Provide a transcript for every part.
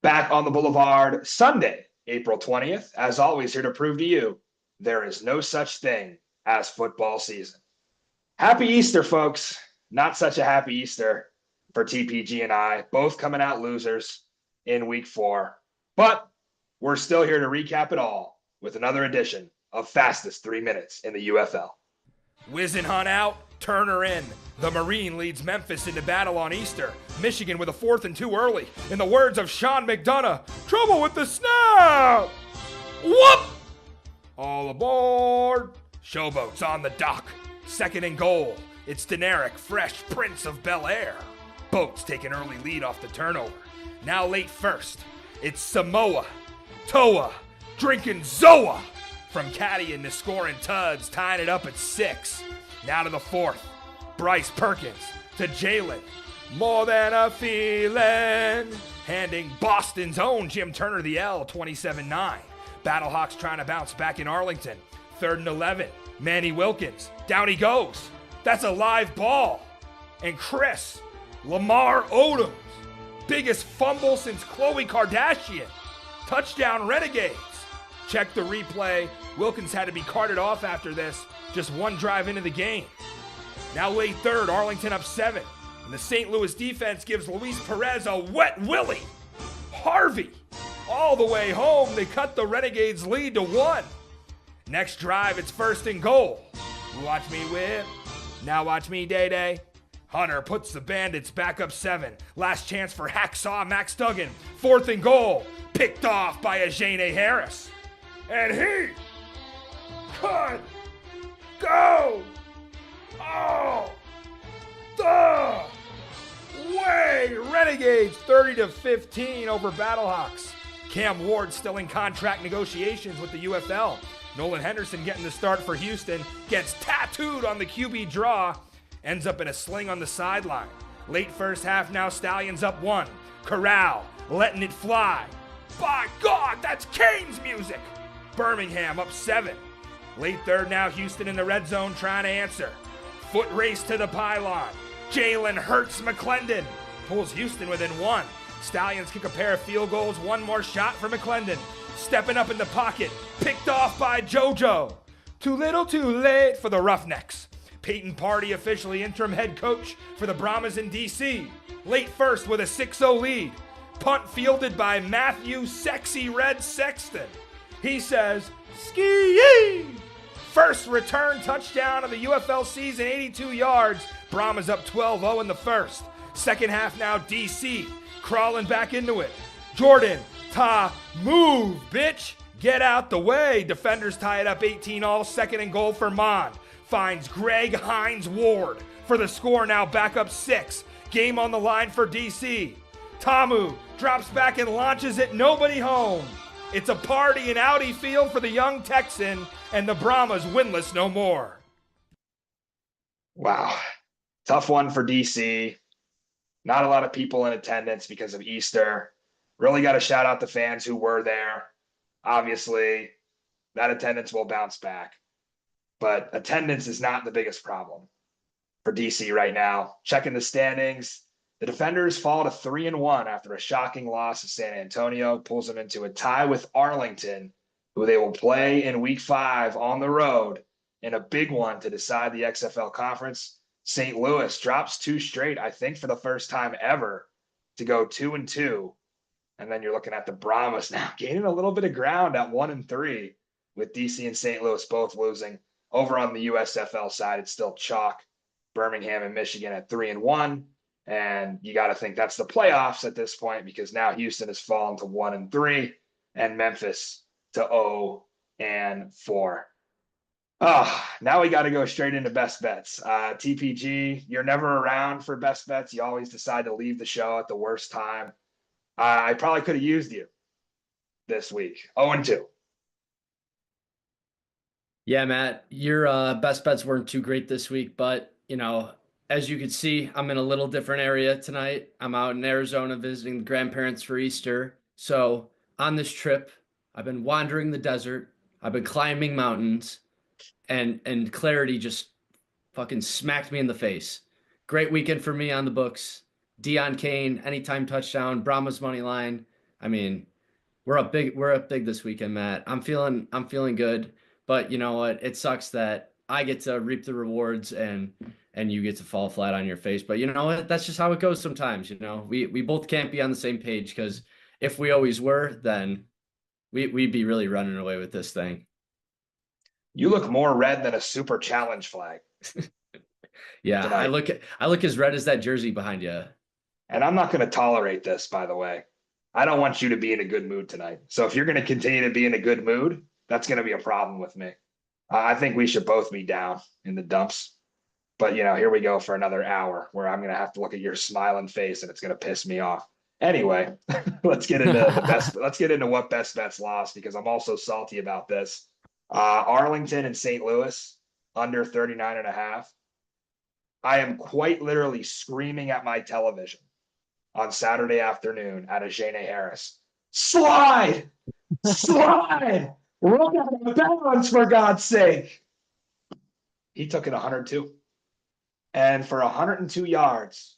Back on the Boulevard Sunday, April 20th. As always, here to prove to you there is no such thing as football season. Happy Easter, folks. Not such a happy Easter for TPG and I, both coming out losers in week 4. But we're still here to recap it all with another edition of Fastest 3 Minutes in the UFL. Whisenhunt out, Turner in. The Marine leads Memphis into battle on Easter. Michigan with a 4th and 2 early. In the words of Sean McDonough, trouble with the snap! Whoop! All aboard! Showboats on the dock. 2nd and goal. It's Deneric, fresh Prince of Bel Air. Boats take an early lead off the turnover. Now late first. It's Samoa, Toa, drinking Zoa. From Caddy and Niscore and Tuds, tying it up at 6. Now to the 4th. Bryce Perkins to Jalen. More than a feeling. Handing Boston's own Jim Turner the L, 27-9. Battlehawks trying to bounce back in Arlington. 3rd and 11. Manny Wilkins. Down he goes. That's a live ball. And Chris, Lamar Odom's biggest fumble since Khloe Kardashian. Touchdown Renegades. Check the replay. Wilkins had to be carted off after this. Just one drive into the game. Now late 3rd, Arlington up 7. And the St. Louis defense gives Luis Perez a wet willy. Harvey. All the way home, they cut the Renegades' lead to 1. Next drive, it's 1st and goal. Watch me whip. Now watch me day-day. Hunter puts the Bandits back up 7. Last chance for Hacksaw Max Duggan. 4th and goal. Picked off by Ajane Harris. And he could go all the way. Renegades 30-15 over Battlehawks. Cam Ward still in contract negotiations with the UFL. Nolan Henderson getting the start for Houston. Gets tattooed on the QB draw. Ends up in a sling on the sideline. Late first half now, Stallions up 1. Corral letting it fly. By God, that's Kane's music. Birmingham up 7. Late 3rd now, Houston in the red zone trying to answer. Foot race to the pylon. Jalen Hurts McClendon pulls Houston within 1. Stallions kick a pair of field goals. One more shot for McClendon. Stepping up in the pocket. Picked off by JoJo. Too little too late for the Roughnecks. Peyton Party officially interim head coach for the Brahmas in DC. Late first with a 6-0 lead. Punt fielded by Matthew Sexy Red Sexton. He says, ski! First return touchdown of the UFL season, 82 yards. Brahmas up 12-0 in the first. Second half now, DC crawling back into it. Jordan, move, bitch. Get out the way. Defenders tie it up 18-all. 2nd and goal for Mond. Finds Greg Hines Ward for the score, now back up 6. Game on the line for DC. Tamo drops back and launches it, nobody home. It's a party in Audi Field for the young Texan, and the Brahmas winless no more. Wow. Tough one for DC. Not a lot of people in attendance because of Easter. Really got to shout out the fans who were there. Obviously, that attendance will bounce back. But attendance is not the biggest problem for DC right now. Checking the standings, the Defenders fall to 3-1 after a shocking loss to San Antonio, pulls them into a tie with Arlington, who they will play in week 5 on the road in a big one to decide the XFL conference. St. Louis drops 2 straight, I think for the first time ever, to go 2-2. And then you're looking at the Brahmas now gaining a little bit of ground at 1-3 with DC and St. Louis both losing. Over on the USFL side, it's still chalk. Birmingham and Michigan at 3-1. And you got to think that's the playoffs at this point, because now Houston has fallen to 1-3 and Memphis to 0-4. Now we got to go straight into best bets. TPG, you're never around for best bets. You always decide to leave the show at the worst time. I probably could have used you this week. 0-2. Yeah, Matt, your best bets weren't too great this week, but, as you can see, I'm in a little different area tonight. I'm out in Arizona visiting the grandparents for Easter. So on this trip, I've been wandering the desert. I've been climbing mountains, and clarity just fucking smacked me in the face. Great weekend for me on the books. Deion Kane, anytime touchdown, Brahmas money line, I mean, we're up big this weekend, Matt. I'm feeling good, but you know what? It sucks that I get to reap the rewards and you get to fall flat on your face. But you know what? That's just how it goes sometimes, you know. We both can't be on the same page because if we always were, then we'd be really running away with this thing. You look more red than a super challenge flag Yeah, tonight. I look as red as that jersey behind you. And I'm not going to tolerate this, by the way. I don't want you to be in a good mood tonight. So if you're going to continue to be in a good mood, that's going to be a problem with me. I think we should both be down in the dumps. But here we go for another hour where I'm going to have to look at your smiling face and it's going to piss me off. Anyway, let's get into the best. Let's get into what best bets lost because I'm also salty about this. Arlington and St. Louis under 39.5. I am quite literally screaming at my television on Saturday afternoon at a Jane Harris. Slide! Slide! Run out of bounds for God's sake. He took it 102. And for 102 yards,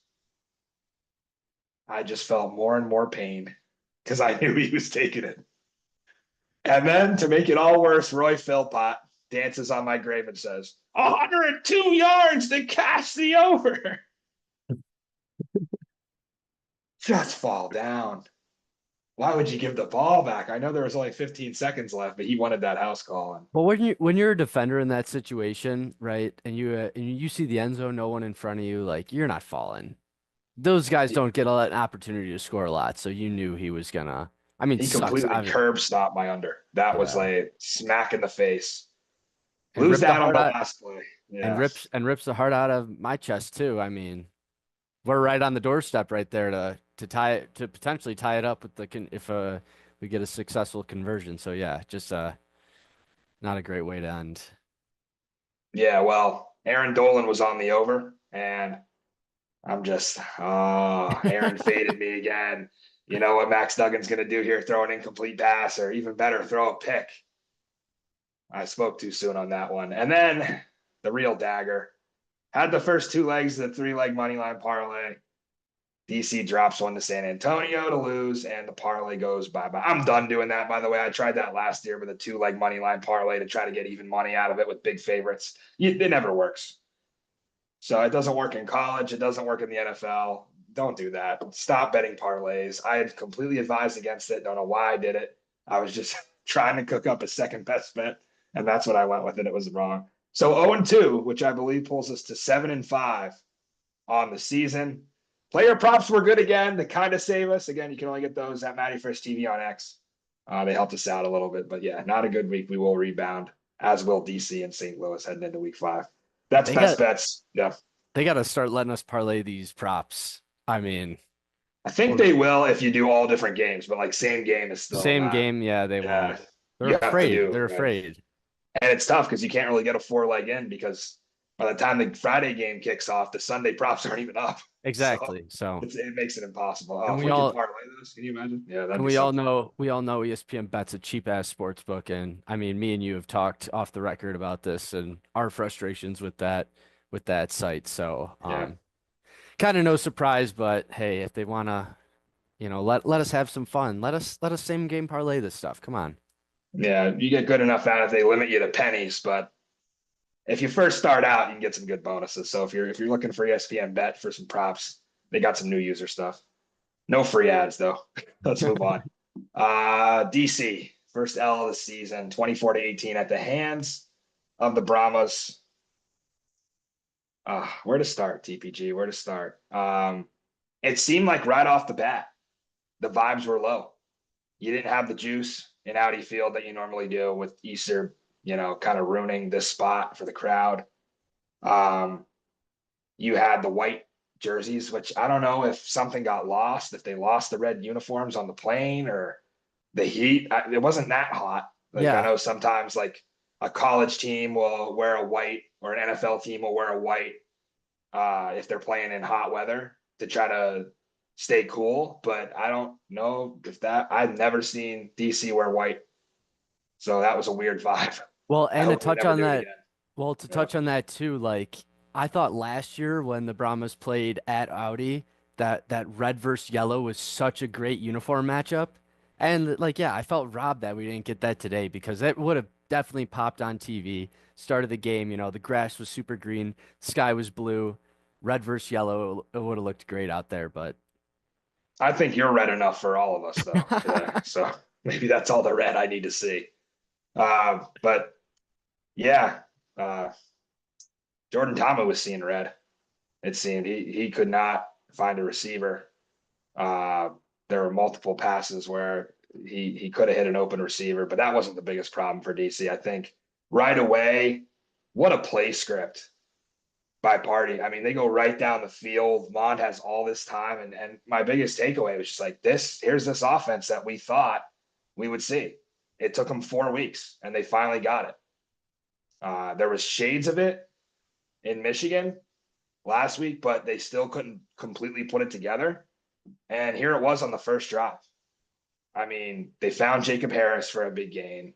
I just felt more and more pain because I knew he was taking it. And then to make it all worse, Roy Philpott dances on my grave and says, 102 yards to cash the over. Just fall down. Why would you give the ball back? I know there was only 15 seconds left, but he wanted that house call. But when you're a defender in that situation, right, and you see the end zone, no one in front of you, like you're not falling. Those guys don't get an opportunity to score a lot, so you knew he was gonna. I mean, He sucks, completely obviously. curb stopped my under. That was Yeah. like smack in the face. And Lose ripped the that on heart the out last play. and Yeah. rips the heart out of my chest too. I mean, we're right on the doorstep right there to tie it to potentially tie it up with if we get a successful conversion. So yeah, just not a great way to end. Yeah, well, Aaron Dolan was on the over, and I'm just, Aaron faded me again. You know what Max Duggan's going to do here? Throw an incomplete pass, or even better, throw a pick. I spoke too soon on that one. And then the real dagger had the first two legs of the 3-leg money line parlay. DC drops one to San Antonio to lose, and the parlay goes bye-bye. I'm done doing that, by the way. I tried that last year with a 2-leg money line parlay to try to get even money out of it with big favorites. It never works. So it doesn't work in college. It doesn't work in the NFL. Don't do that. Stop betting parlays. I had completely advised against it. Don't know why I did it. I was just trying to cook up a second best bet, and that's what I went with, and it was wrong. So 0-2, which I believe pulls us to 7-5 on the season. Player props were good again to kind of save us. Again, you can only get those at Matty Fresh TV on X. They helped us out a little bit, but yeah, not a good week. We will rebound, as will DC and St. Louis heading into week 5. That's They best got bets. Yeah. they got to start letting us parlay these props. I mean, I think they will if you do all different games, but like same game is still same not. game, yeah, they Yeah. won't. You They're have to afraid. do, They're right. afraid. And it's tough because you can't really get a 4-leg in because by the time the Friday game kicks off, the Sunday props aren't even up. Exactly. So, It makes it impossible. And If we we all- could parlay those, can you imagine? Yeah, that'd and be we all something. know ESPN bet's a cheap ass sports book, and I mean, me and you have talked off the record about this and our frustrations with that site. So, Yeah. kind of no surprise, but hey, if they wanna, let us have some fun. Let us same game parlay this stuff. Come on. Yeah, you get good enough at it, they limit you to pennies, but if you first start out, you can get some good bonuses. So if you're looking for ESPN bet for some props, they got some new user stuff. No free ads though. Let's move on. DC, first L of the season, 24-18 at the hands of the Brahmas. Where to start, TPG? Where to start? It seemed like right off the bat, the vibes were low. You didn't have the juice in Audi Field that you normally do with Easter, kind of ruining this spot for the crowd. You had the white jerseys, which I don't know if something got lost, if they lost the red uniforms on the plane or the heat. It wasn't that hot. Like Yeah. I know sometimes like a college team will wear a white or an NFL team will wear a white if they're playing in hot weather to try to stay cool. But I don't know if I've never seen DC wear white. So that was a weird vibe. Well, I and to hope we touch never on do it that, again. well, to Yeah. touch on that too, like I thought last year when the Brahmas played at Audi, that red versus yellow was such a great uniform matchup. And like, yeah, I felt robbed that we didn't get that today because it would have definitely popped on TV. Start of the game, the grass was super green, sky was blue, red versus yellow. It would have looked great out there, but I think you're red enough for all of us though today. So maybe that's all the red I need to see. But yeah, uh, Jordan Tamo was seeing red. It seemed he could not find a receiver. Uh, there were multiple passes where he could have hit an open receiver, but that wasn't the biggest problem for DC. I think right away, what a play script by Party. I mean, they go right down the field. Mond has all this time, and my biggest takeaway was just like here's this offense that we thought we would see. It took them 4 weeks, and they finally got it. There was shades of it in Michigan last week, but they still couldn't completely put it together. And here it was on the first drive. I mean, they found Jacob Harris for a big gain.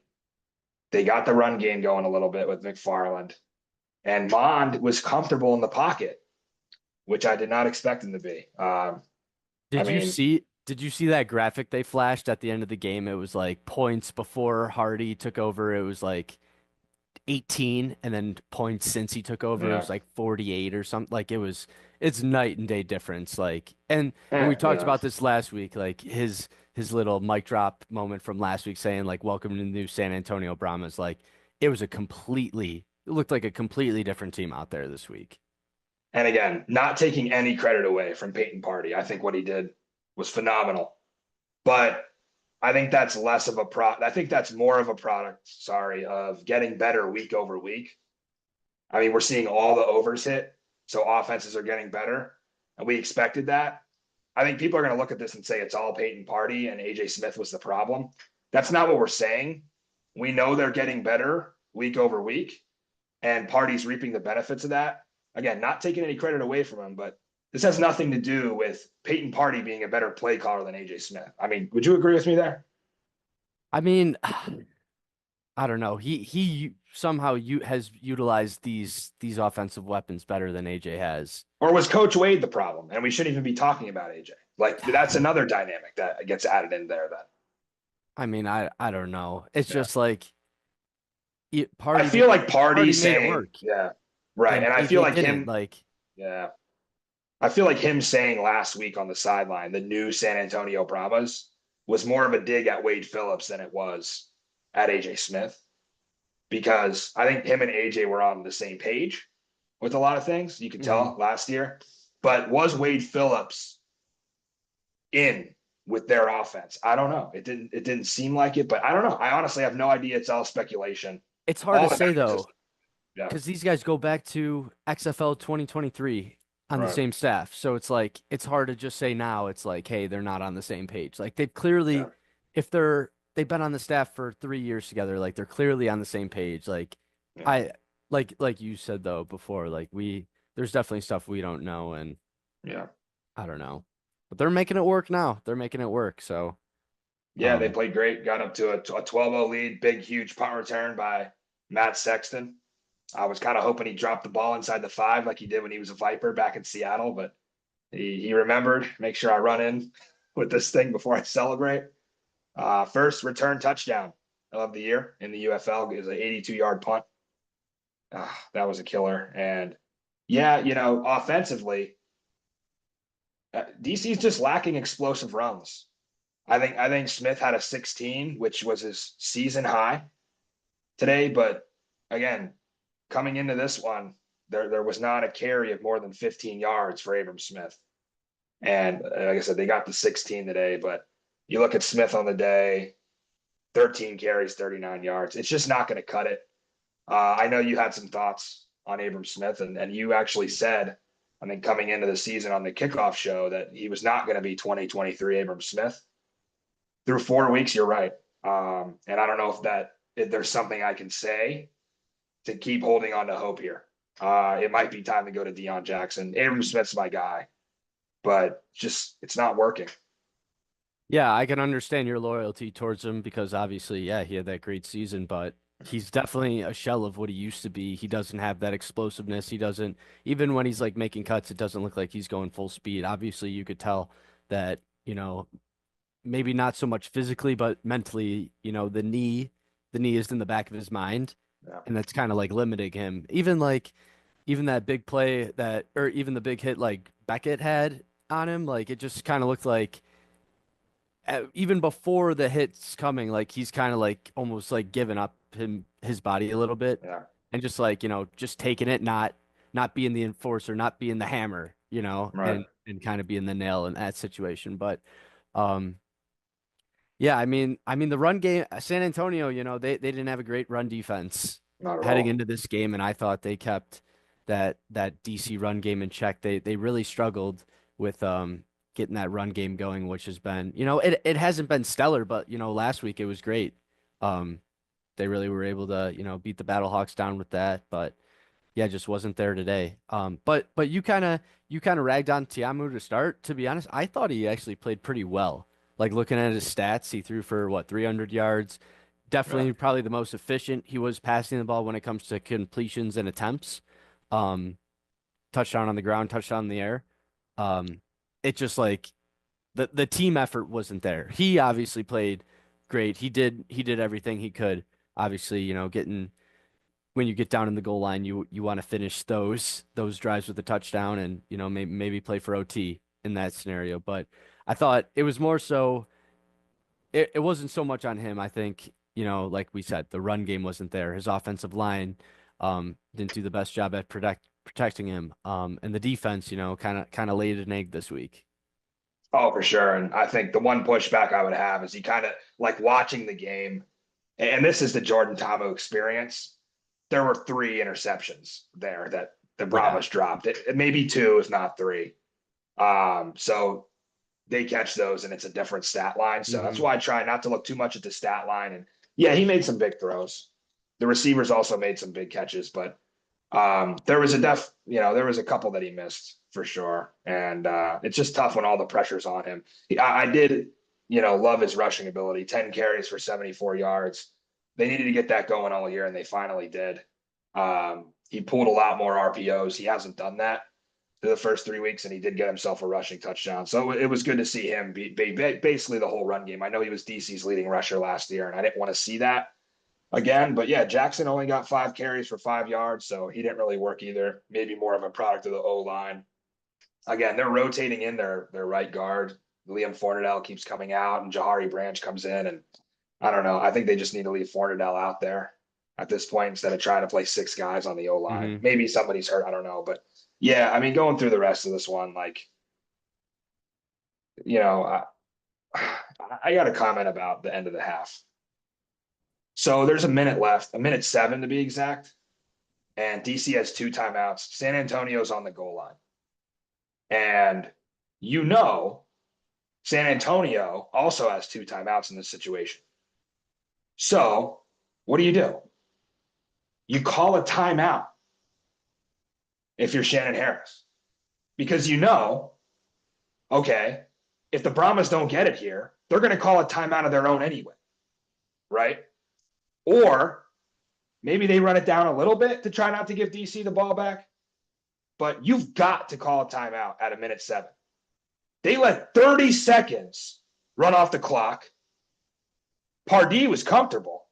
They got the run game going a little bit with McFarland. And Mond was comfortable in the pocket, which I did not expect him to be. did you see that graphic they flashed at the end of the game? It was like points before Hardy took over. It was like 18, and then points since he took over, it was like 48 or something. Like it's night and day difference. Like, and we talked about this last week, like his little mic drop moment from last week saying like, welcome to the new San Antonio Brahmas. Like it looked like a completely different team out there this week. And again, not taking any credit away from Peyton Party. I think what he did was phenomenal. But I think that's less of a I think that's more of a product, of getting better week over week. I mean, we're seeing all the overs hit, so offenses are getting better, and we expected that. I think people are going to look at this and say it's all Peyton Party and AJ Smith was the problem. That's not what we're saying. We know they're getting better week over week, and Party's reaping the benefits of that. Again, not taking any credit away from him, but this has nothing to do with Peyton Party being a better play caller than AJ Smith. I mean, would you agree with me there? I mean, I don't know. He somehow has utilized these offensive weapons better than AJ has. Or was Coach Wade the problem? And we shouldn't even be talking about AJ. Like that's another dynamic that gets added in there then. I mean, I don't know. It's just like I feel like Party saying, work. Yeah, right. And I feel like him, yeah. I feel like him saying last week on the sideline, the new San Antonio Brahmas was more of a dig at Wade Phillips than it was at AJ Smith, because I think him and AJ were on the same page with a lot of things. You could tell last year, but was Wade Phillips in with their offense? I don't know. It didn't seem like it, but I don't know. I honestly have no idea. It's all speculation. It's hard to say though, because these guys go back to XFL 2023 on the same staff. So it's like, it's hard to just say now. It's like, hey, they're not on the same page. Like they've clearly, if they've been on the staff for 3 years together, like they're clearly on the same page. Like like you said though before, like there's definitely stuff we don't know, and I don't know, but they're making it work now. They're making it work. So yeah, they played great. Got up to a 12-0 lead. Big, huge punt return by Matt Sexton. I was kind of hoping he dropped the ball inside the 5 like he did when he was a Viper back in Seattle, but he remembered, make sure I run in with this thing before I celebrate. First return touchdown of the year in the UFL is an 82-yard punt. That was a killer. And yeah, offensively, DC's just lacking explosive runs. I think Smith had a 16, which was his season high today. But again, coming into this one, there was not a carry of more than 15 yards for Abram Smith. And like I said, they got the 16 today, but you look at Smith on the day, 13 carries, 39 yards. It's just not going to cut it. I know you had some thoughts on Abram Smith, and you actually said, I think coming into the season on the kickoff show, that he was not going to be 2023 Abram Smith. Through 4 weeks, you're right. And I don't know if there's something I can say to keep holding on to hope here. It might be time to go to Deion Jackson. Abram Smith's my guy, but just it's not working. Yeah, I can understand your loyalty towards him because obviously, yeah, he had that great season, but he's definitely a shell of what he used to be. He doesn't have that explosiveness. He doesn't, even when he's like making cuts, it doesn't look like he's going full speed. Obviously, you could tell that, maybe not so much physically, but mentally, the knee is in the back of his mind, Yeah. and that's kind of like limiting him. Even that big play or even the big hit like Beckett had on him, like it just kind of looked like even before the hit's coming, like he's kind of like almost like giving up his body a little bit, Yeah. and just like just taking it, not being the enforcer, not being the hammer, Right. and kind of being the nail in that situation. But um, yeah, I mean the run game, San Antonio, they didn't have a great run defense Not at heading all. into this game, and I thought they kept that DC run game in check. They really struggled with getting that run game going, which has been, it hasn't been stellar, but last week it was great. Um, they really were able to, beat the Battlehawks down with that, but yeah, just wasn't there today. But you kind of ragged on Tamo to start. To be honest, I thought he actually played pretty well. Like looking at his stats, he threw for what, 300 yards. Yeah. Definitely probably the most efficient. He was passing the ball when it comes to completions and attempts. Um, Touchdown on the ground, touchdown in the air. Um, it just like the team effort wasn't there. He obviously played great. He did everything he could. Obviously, getting when you get down in the goal line, you want to finish those drives with a touchdown and maybe play for OT in that scenario. But I thought it was more so it wasn't so much on him. I think, like we said, the run game wasn't there. His offensive line didn't do the best job at protecting him. And the defense, kind of laid an egg this week. Oh, for sure. And I think the one pushback I would have is he kind of like watching the game, and this is the Jordan Tamo experience. There were 3 interceptions there that the Yeah. Brahmas dropped. It maybe 2, if not 3. So they catch those, and it's a different stat line. So that's hmm why I try not to look too much at the stat line. And yeah, he made some big throws. The receivers also made some big catches, but there was there was a couple that he missed for sure. And it's just tough when all the pressure's on him. I did, love his rushing ability, 10 carries for 74 yards. They needed to get that going all year, and they finally did. He pulled a lot more RPOs. He hasn't done that through the first 3 weeks, and he did get himself a rushing touchdown. So it was good to see him be basically the whole run game. I know he was DC's leading rusher last year, and I didn't want to see that again. But yeah, Jackson only got 5 carries for 5 yards, so he didn't really work either. Maybe more of a product of the O line. Again, they're rotating in their right guard. Liam Fornadell keeps coming out, and Jahari Branch comes in, and I don't know. I think they just need to leave Fornadell out there at this point instead of trying to play 6 guys on the O line. hmm Maybe somebody's hurt. I don't know, but yeah, I mean, going through the rest of this one, like, you know, I got a comment about the end of the half. So there's a minute left, a minute 7 to be exact, and DC has 2 timeouts. San Antonio's on the goal line, and San Antonio also has 2 timeouts in this situation. So what do? You call a timeout if you're Shannon Harris, because okay, if the Brahmas don't get it here, they're going to call a timeout of their own anyway, right? Or maybe they run it down a little bit to try not to give DC the ball back, but you've got to call a timeout at a minute 7. They let 30 seconds run off the clock. Pardee was comfortable.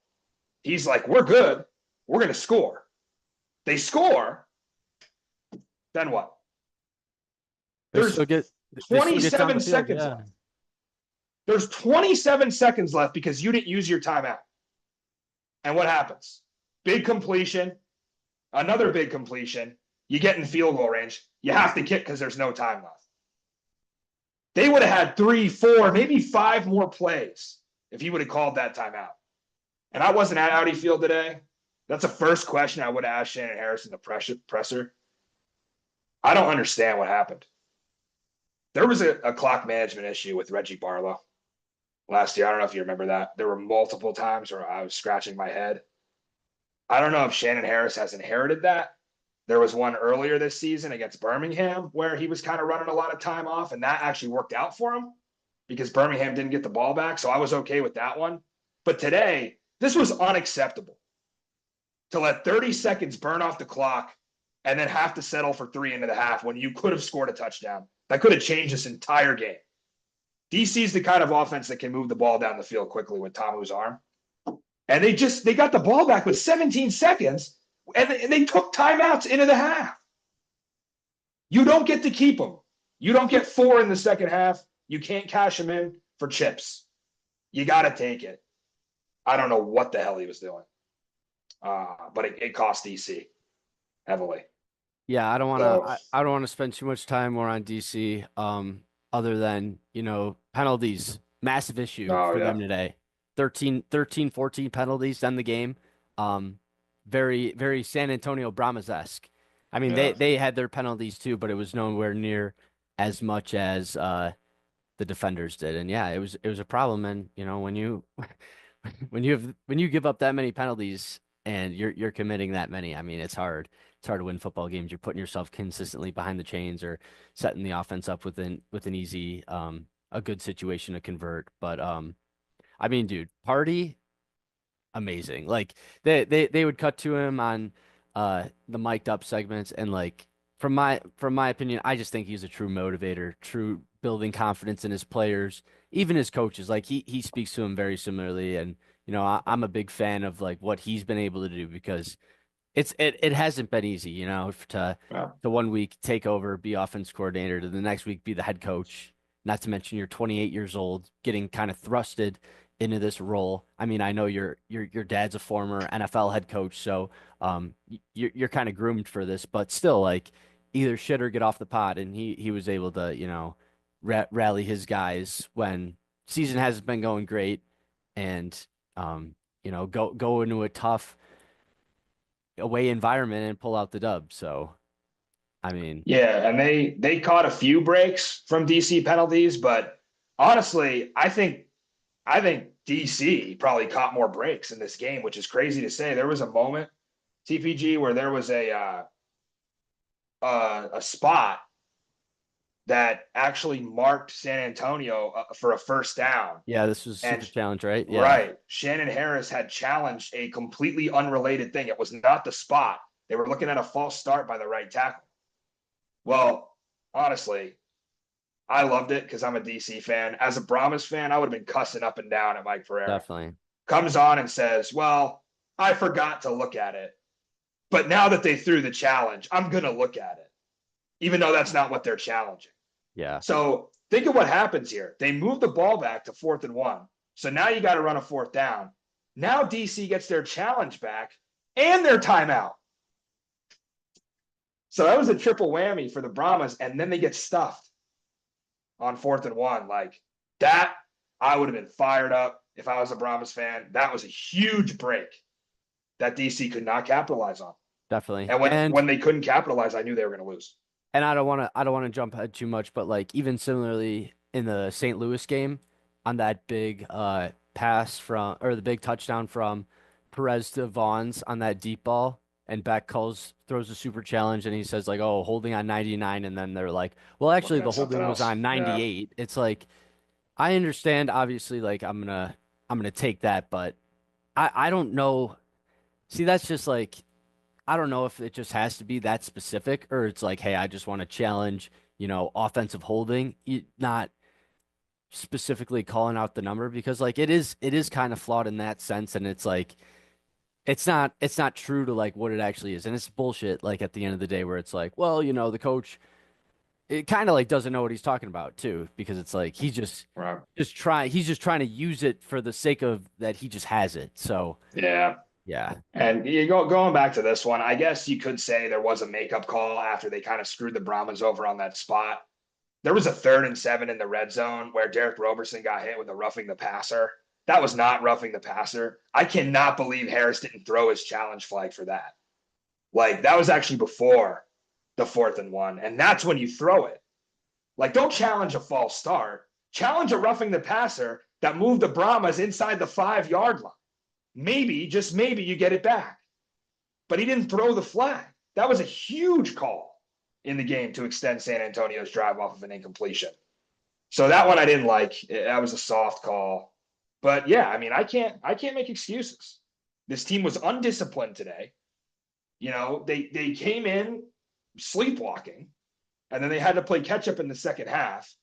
He's like, we're good. We're going to score. They score. Then what? There's 27 seconds left. There's 27 seconds left because you didn't use your timeout. And what happens? Big completion, another big completion. You get in field goal range. You have to kick because there's no time left. They would have had 3, 4, maybe 5 more plays if he would have called that timeout. And I wasn't at Audi Field today. That's the first question I would have asked Shannon Harris in the presser. I don't understand what happened. There was a clock management issue with Reggie Barlow last year. I don't know if you remember that. There were multiple times where I was scratching my head. I don't know if Shannon Harris has inherited that. There was one earlier this season against Birmingham where he was kind of running a lot of time off, and that actually worked out for him because Birmingham didn't get the ball back. So I was okay with that one. But today, this was unacceptable to let 30 seconds burn off the clock and then have to settle for 3 into the half when you could have scored a touchdown. That could have changed this entire game. DC's the kind of offense that can move the ball down the field quickly with Tamu's arm. And they got the ball back with 17 seconds, and they took timeouts into the half. You don't get to keep them. You don't get 4 in the second half. You can't cash them in for chips. You got to take it. I don't know what the hell he was doing. But it cost DC heavily. Yeah, I don't want to. I don't want to spend too much time more on DC. Other than penalties, massive issue for them today. 13, 14 penalties to end the game. Very, very San Antonio Brahmas-esque. I mean, they had their penalties too, but it was nowhere near as much as the defenders did. And yeah, it was a problem. And when you when you give up that many penalties and you're committing that many, I mean, it's hard. It's hard to win football games. You're putting yourself consistently behind the chains or setting the offense up with an easy, a good situation to convert. But I mean, dude, Party, amazing. Like they would cut to him on the mic'd up segments, and like from my opinion, I just think he's a true motivator, true building confidence in his players, even his coaches. Like he speaks to him very similarly, and I'm a big fan of like what he's been able to do, because it hasn't been easy, to 1 week take over, be offense coordinator, to the next week be the head coach. Not to mention you're 28 years old, getting kind of thrusted into this role. I mean, I know your dad's a former NFL head coach, so you're kind of groomed for this, but still, like, either shit or get off the pot. And he was able to rally his guys when season hasn't been going great, and go into a tough away environment and pull out the dub. So, I mean, yeah, and they caught a few breaks from DC penalties, but honestly, I think DC probably caught more breaks in this game, which is crazy to say. There was a moment, TPG, where there was a spot that actually marked San Antonio for a first down. Yeah, this was super challenge, right? Yeah. Right. Shannon Harris had challenged a completely unrelated thing. It was not the spot. They were looking at a false start by the right tackle. Well, honestly, I loved it because I'm a DC fan. As a Brahmas fan, I would have been cussing up and down at Mike Pereira. Definitely. Comes on and says, well, I forgot to look at it. But now that they threw the challenge, I'm going to look at it, even though that's not what they're challenging. Yeah. So think of what happens here. They move the ball back to 4th and 1. So now you got to run a 4th down. Now DC gets their challenge back and their timeout. So that was a triple whammy for the Brahmas, and then they get stuffed on 4th and 1. Like that, I would have been fired up if I was a Brahmas fan. That was a huge break that DC could not capitalize on. Definitely. And when they couldn't capitalize, I knew they were going to lose. And I don't want to jump ahead too much, but like even similarly in the St. Louis game, on that big pass the big touchdown from Perez to Vaughns on that deep ball, and Beck throws a super challenge, and he says like, oh, holding on 99, and then they're like, well, actually the holding was on 98. Yeah. It's like, I understand, obviously, like I'm gonna take that, but I don't know. See, that's just like, I don't know if it just has to be that specific, or it's like, hey, I just want to challenge, offensive holding, not specifically calling out the number, because like it is kind of flawed in that sense, and it's like it's not true to like what it actually is, and it's bullshit. Like at the end of the day, where it's like, well, the coach, it kind of like doesn't know what he's talking about too, because it's like he's just trying to use it for the sake of that he just has it. So yeah. And going back to this one, I guess you could say there was a makeup call after they kind of screwed the Brahmas over on that spot. There was a 3rd and 7 in the red zone where Derek Roberson got hit with a roughing the passer. That was not roughing the passer. I cannot believe Harris didn't throw his challenge flag for that. Like, that was actually before the 4th and 1. And that's when you throw it. Like, don't challenge a false start. Challenge a roughing the passer that moved the Brahmas inside the 5-yard line. Maybe, just maybe, you get it back. But he didn't throw the flag. That was a huge call in the game to extend San Antonio's drive off of an incompletion. So that one I didn't like. That was a soft call. But yeah, I mean, I can't make excuses. This team was undisciplined today. They came in sleepwalking, and then they had to play catch up in the second half.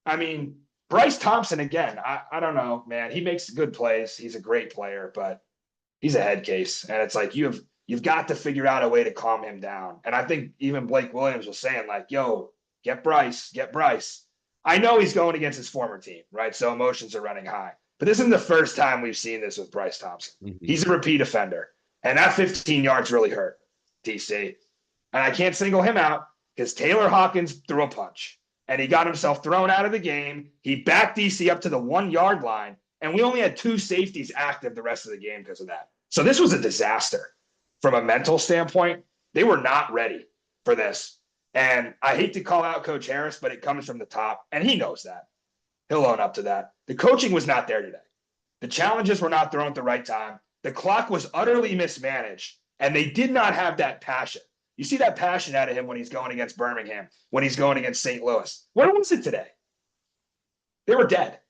I mean, Bryce Thompson, again, I don't know, man. He makes good plays. He's a great player, but he's a head case. And it's like you've got to figure out a way to calm him down. And I think even Blake Williams was saying, like, yo, get Bryce, get Bryce. I know he's going against his former team, right? So emotions are running high. But this isn't the first time we've seen this with Bryce Thompson. He's a repeat offender. And that 15 yards really hurt DC. And I can't single him out because Taylor Hawkins threw a punch. And he got himself thrown out of the game. He backed DC up to the 1 yard line. And we only had 2 safeties active the rest of the game because of that. So this was a disaster from a mental standpoint. They were not ready for this. And I hate to call out Coach Harris, but it comes from the top. And he knows that. He'll own up to that. The coaching was not there today. The challenges were not thrown at the right time. The clock was utterly mismanaged. And they did not have that passion. You see that passion out of him when he's going against Birmingham, when he's going against St. Louis. Where was it today? They were dead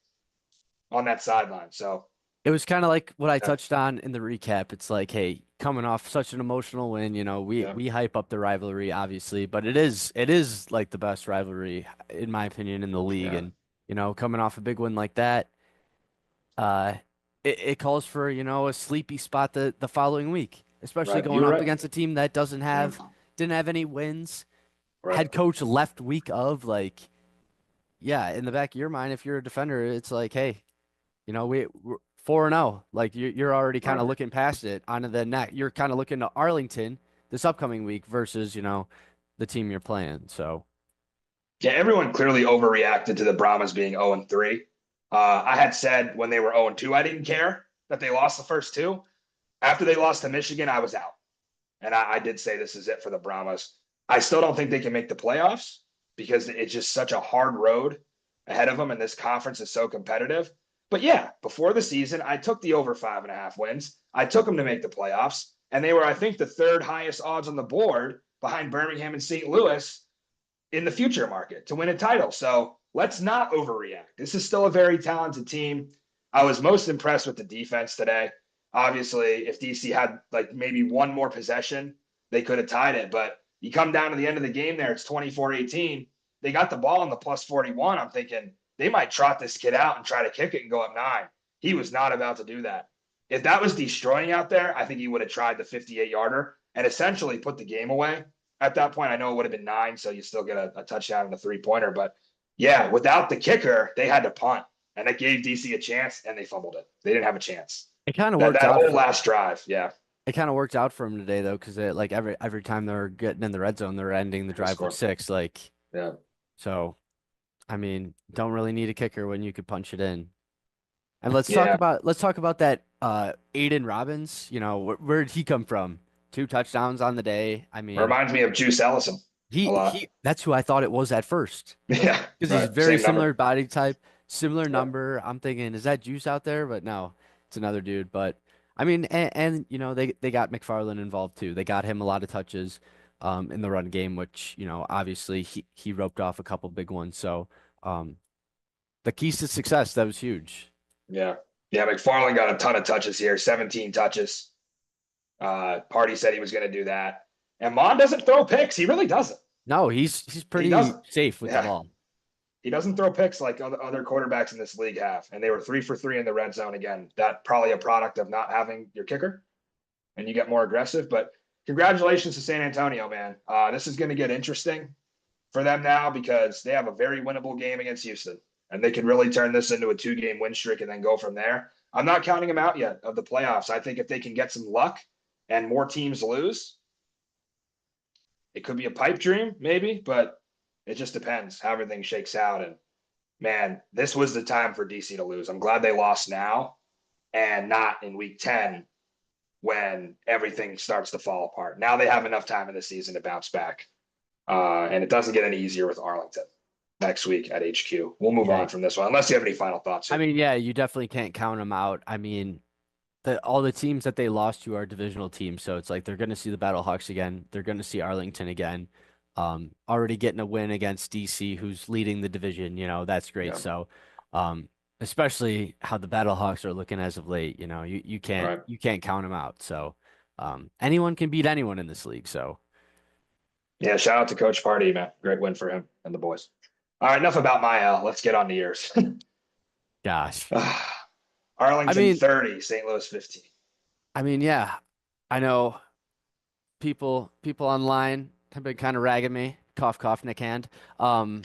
on that sideline. So it was kind of like what I touched on in the recap. It's like, hey, coming off such an emotional win, we hype up the rivalry, obviously, but it is like the best rivalry, in my opinion, in the league. Yeah. And, coming off a big win like that, it calls for, a sleepy spot the following week, especially going up against a team that didn't have any wins. Right. Head coach left week of, like, yeah, in the back of your mind, if you're a defender, it's like, hey, we're 4-0. Like you're already kind of looking past it onto the neck. You're kind of looking to Arlington this upcoming week versus, the team you're playing. So yeah, everyone clearly overreacted to the Brahmas being 0-3. I had said when they were 0-2, I didn't care that they lost the first 2. After they lost to Michigan, I was out. And I did say this is it for the Brahmas. I still don't think they can make the playoffs because it's just such a hard road ahead of them, and this conference is so competitive. But yeah, before the season, I took the over 5.5 wins. I took them to make the playoffs, and they were, I think, the 3rd highest odds on the board behind Birmingham and St. Louis in the future market to win a title. So let's not overreact. This is still a very talented team. I was most impressed with the defense today. Obviously, if DC had like maybe one more possession, they could have tied it. But you come down to the end of the game there, it's 24-18. They got the ball in the plus 41. I'm thinking they might trot this kid out and try to kick it and go up 9. He was not about to do that. If that was destroying out there, I think he would have tried the 58-yarder and essentially put the game away. At that point, I know it would have been 9, so you still get a touchdown and a 3-pointer. But yeah, without the kicker, they had to punt, and it gave DC a chance, and they fumbled it. They didn't have a chance. It kind of worked that out. Whole last drive, yeah. It kind of worked out for him today, though, because like every time they're getting in the red zone, they're ending the drive with 6. Like, yeah. So, I mean, don't really need a kicker when you could punch it in. And let's talk about that Aiden Robbins. Where did he come from? 2 touchdowns on the day. I mean, reminds me of Juice Ellison. That's who I thought it was at first. Yeah, because he's very similar body type, similar number. I'm thinking, is that Juice out there? But no, it's another dude. But I mean, and they got McFarland involved too. They got him a lot of touches in the run game, which obviously he roped off a couple big ones. So the keys to success, that was huge. Yeah, McFarland got a ton of touches here, 17 touches. Party said he was going to do that. And Mon doesn't throw picks. He really doesn't. No, he's pretty safe with the ball. He doesn't throw picks like other quarterbacks in this league have. And they were 3 for 3 in the red zone again. That probably a product of not having your kicker, and you get more aggressive. But congratulations to San Antonio, man. This is going to get interesting for them now because they have a very winnable game against Houston, and they can really turn this into a 2-game win streak and then go from there. I'm not counting them out yet of the playoffs. I think if they can get some luck and more teams lose, it could be a pipe dream maybe, but it just depends how everything shakes out. And man, this was the time for DC to lose. I'm glad they lost now and not in week 10 when everything starts to fall apart. Now they have enough time in the season to bounce back. And it doesn't get any easier with Arlington next week at HQ. We'll move on from this one, unless you have any final thoughts. I mean, yeah, you definitely can't count them out. I mean, all the teams that they lost to are divisional teams, so it's like they're going to see the Battlehawks again. They're going to see Arlington again. Already getting a win against DC, who's leading the division. That's great. Yeah. So, especially how the Battlehawks are looking as of late. You can't count them out. So, anyone can beat anyone in this league. So, yeah, shout out to Coach Party, man. Great win for him and the boys. All right, enough about my L. Let's get on to yours. Gosh. I Arlington mean, 30, St. Louis 15. yeah, I know people online have been kind of ragging me, cough cough, Nick Hand, um,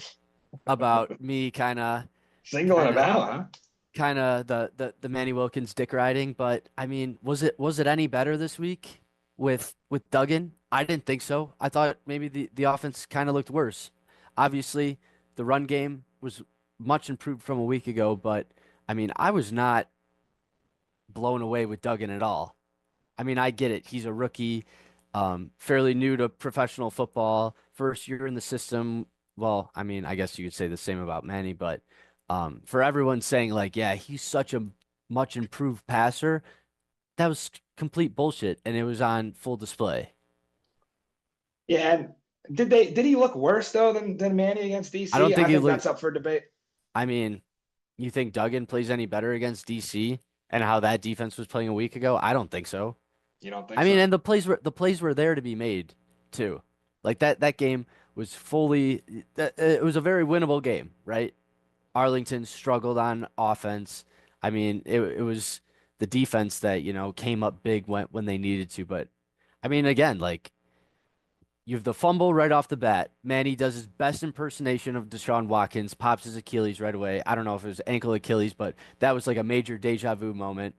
about me Singling kind him of out, huh? the Manny Wilkins dick riding, but I mean, was it any better this week with Duggan? I didn't think so. I thought maybe the offense kind of looked worse. Obviously, the run game was much improved from a week ago, but I mean, I was not blown away with Duggan at all. I mean, I get it. He's a rookie, fairly new to professional football, first year in the system. Well, I mean, I guess you could say the same about Manny, but for everyone saying like, yeah, he's such a much improved passer, that was complete bullshit, and it was on full display. Yeah, and did he look worse though than Manny against I don't DC? think I he think looked. that's up for debate. I mean, you think Duggan plays any better against DC and how that defense was playing a week ago? I don't think so. You don't think I mean, so? and the plays were there to be made too. Like that game was fully it was a very winnable game, right? Arlington struggled on offense. I mean, it was the defense that, came up big when they needed to, but I mean, again, like you have the fumble right off the bat. Manny does his best impersonation of Deshaun Watkins, pops his Achilles right away. I don't know if it was ankle Achilles, but that was like a major deja vu moment.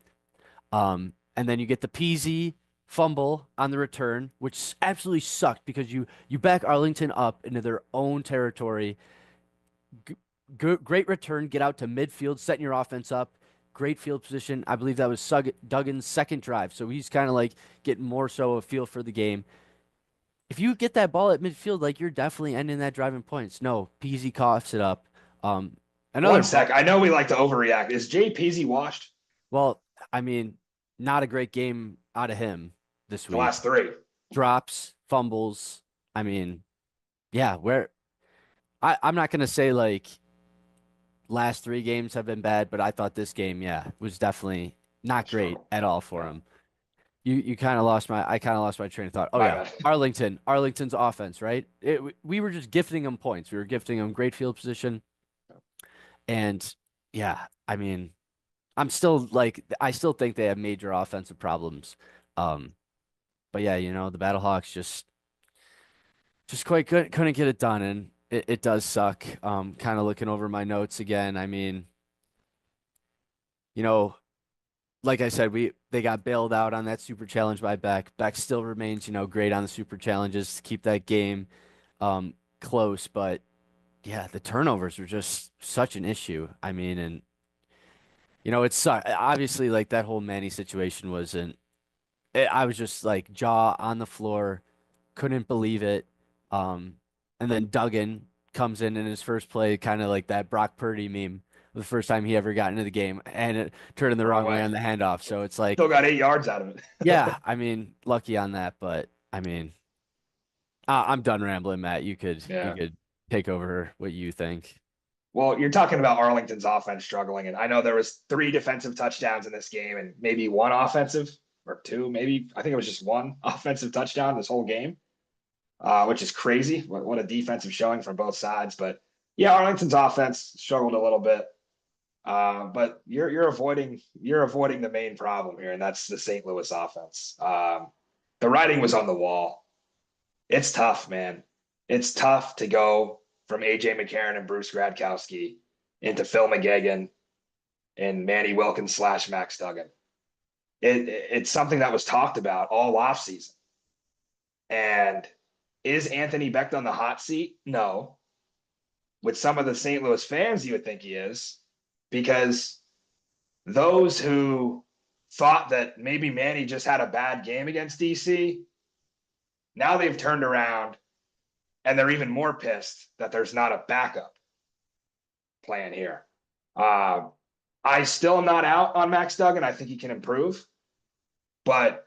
And then you get the PZ fumble on the return, which absolutely sucked because you back Arlington up into their own territory. Great return, get out to midfield, setting your offense up. Great field position. I believe that was Duggan's second drive, so he's kind of like getting more so a feel for the game. If you get that ball at midfield, like you're definitely ending that drive in points. No, PZ coughs it up. Um, One another sec. I know we like to overreact. Is Jay Peasy washed Well, I mean, not a great game out of him this the week. last three? Drops, fumbles. I mean, yeah, I'm not gonna say like last three games have been bad, but I thought this game, yeah, was definitely not great Struggle. at all for Yeah, him. You kind of lost my I kind of lost my train of thought. Oh my yeah, bad. Arlington's offense, right? We were just gifting them points. We were gifting them great field position, and yeah, I mean, I still think they have major offensive problems. Um, but yeah, the Battlehawks just quite couldn't get it done, and it does suck. Kind of looking over my notes again. I mean, you know, like I said, they got bailed out on that super challenge by Beck. Beck still remains, great on the super challenges to keep that game close, but yeah, the turnovers were just such an issue. I mean, and it's obviously like that whole Manny situation wasn't. I was just like jaw on the floor, couldn't believe it. Um, and then Duggan comes in his first play, kind of like that Brock Purdy meme, the first time he ever got into the game, and it turned the Wrong wrong way way. on the handoff. So it's like, Still got 8 yards out of it. yeah, I mean, lucky on that, but I mean, I'm done rambling, Matt. You could you Yeah. could take over what you think. Well, you're talking about Arlington's offense struggling, and I know there was 3 defensive touchdowns in this game, and maybe one offensive or two, maybe I think it was just one offensive touchdown this whole game, which is crazy. What a defensive showing from both sides. But yeah, Arlington's offense struggled a little bit. But you're avoiding the main problem here, and that's the St. Louis offense. The writing was on the wall. It's tough, man. It's tough to go from AJ McCarron and Bruce Gradkowski into Phil McGagan and Manny Wilkins / Max Duggan. It's something that was talked about all offseason. And is Anthony Becht on the hot seat? No. With some of the St. Louis fans, you would think he is, because those who thought that maybe Manny just had a bad game against DC, now they've turned around and they're even more pissed that there's not a backup plan here. I still am not out on Max Duggan. I think he can improve, but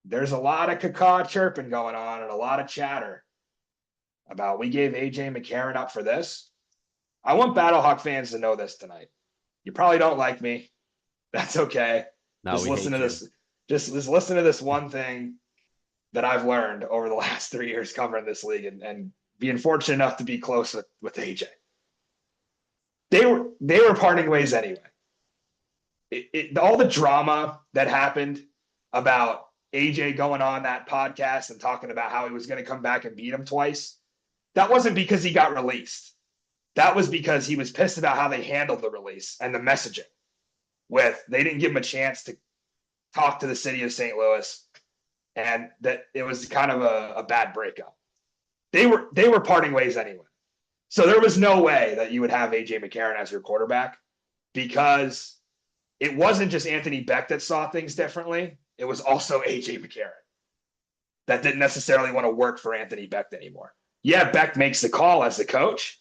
there's a lot of caca chirping going on and a lot of chatter about we gave AJ McCarron up for this. I want Battlehawk fans to know this tonight. You probably don't like me. That's okay. No, Just we listen hate to you. this. Just listen to this one thing that I've learned over the last 3 years covering this league and being fortunate enough to be close with AJ. They were parting ways anyway. All the drama that happened about AJ going on that podcast and talking about how he was going to come back and beat him twice, that wasn't because he got released. That was because he was pissed about how they handled the release and the messaging. They didn't give him a chance to talk to the city of St. Louis, and that it was kind of a bad breakup. They were parting ways anyway. So there was no way that you would have AJ McCarron as your quarterback, because it wasn't just Anthony Beck that saw things differently. It was also AJ McCarron that didn't necessarily want to work for Anthony Beck anymore. Yeah, Beck makes the call as the coach,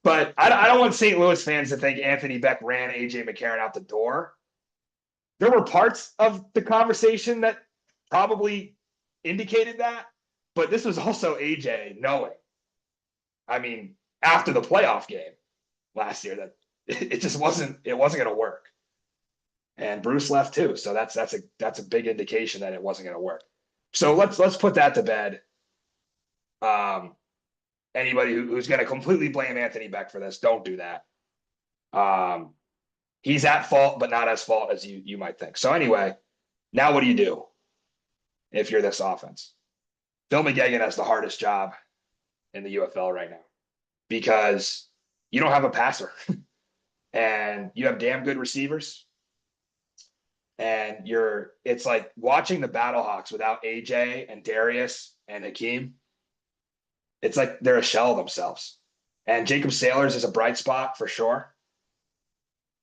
but I don't want St. Louis fans to think Anthony Beck ran AJ McCarron out the door. There were parts of the conversation that probably indicated that, but this was also AJ knowing. I mean, after the playoff game last year, that it just wasn't going to work. And Bruce left too, so that's a big indication that it wasn't going to work. So let's put that to bed. Anybody who's going to completely blame Anthony Beck for this, don't do that. He's at fault, but not as fault as you might think. So anyway, now what do you do if you're this offense? Phil McGegan has the hardest job in the UFL right now, because you don't have a passer and you have damn good receivers. And it's like watching the Battlehawks without AJ and Darius and Hakeem. It's like they're a shell of themselves. And Jacob Sailors is a bright spot for sure.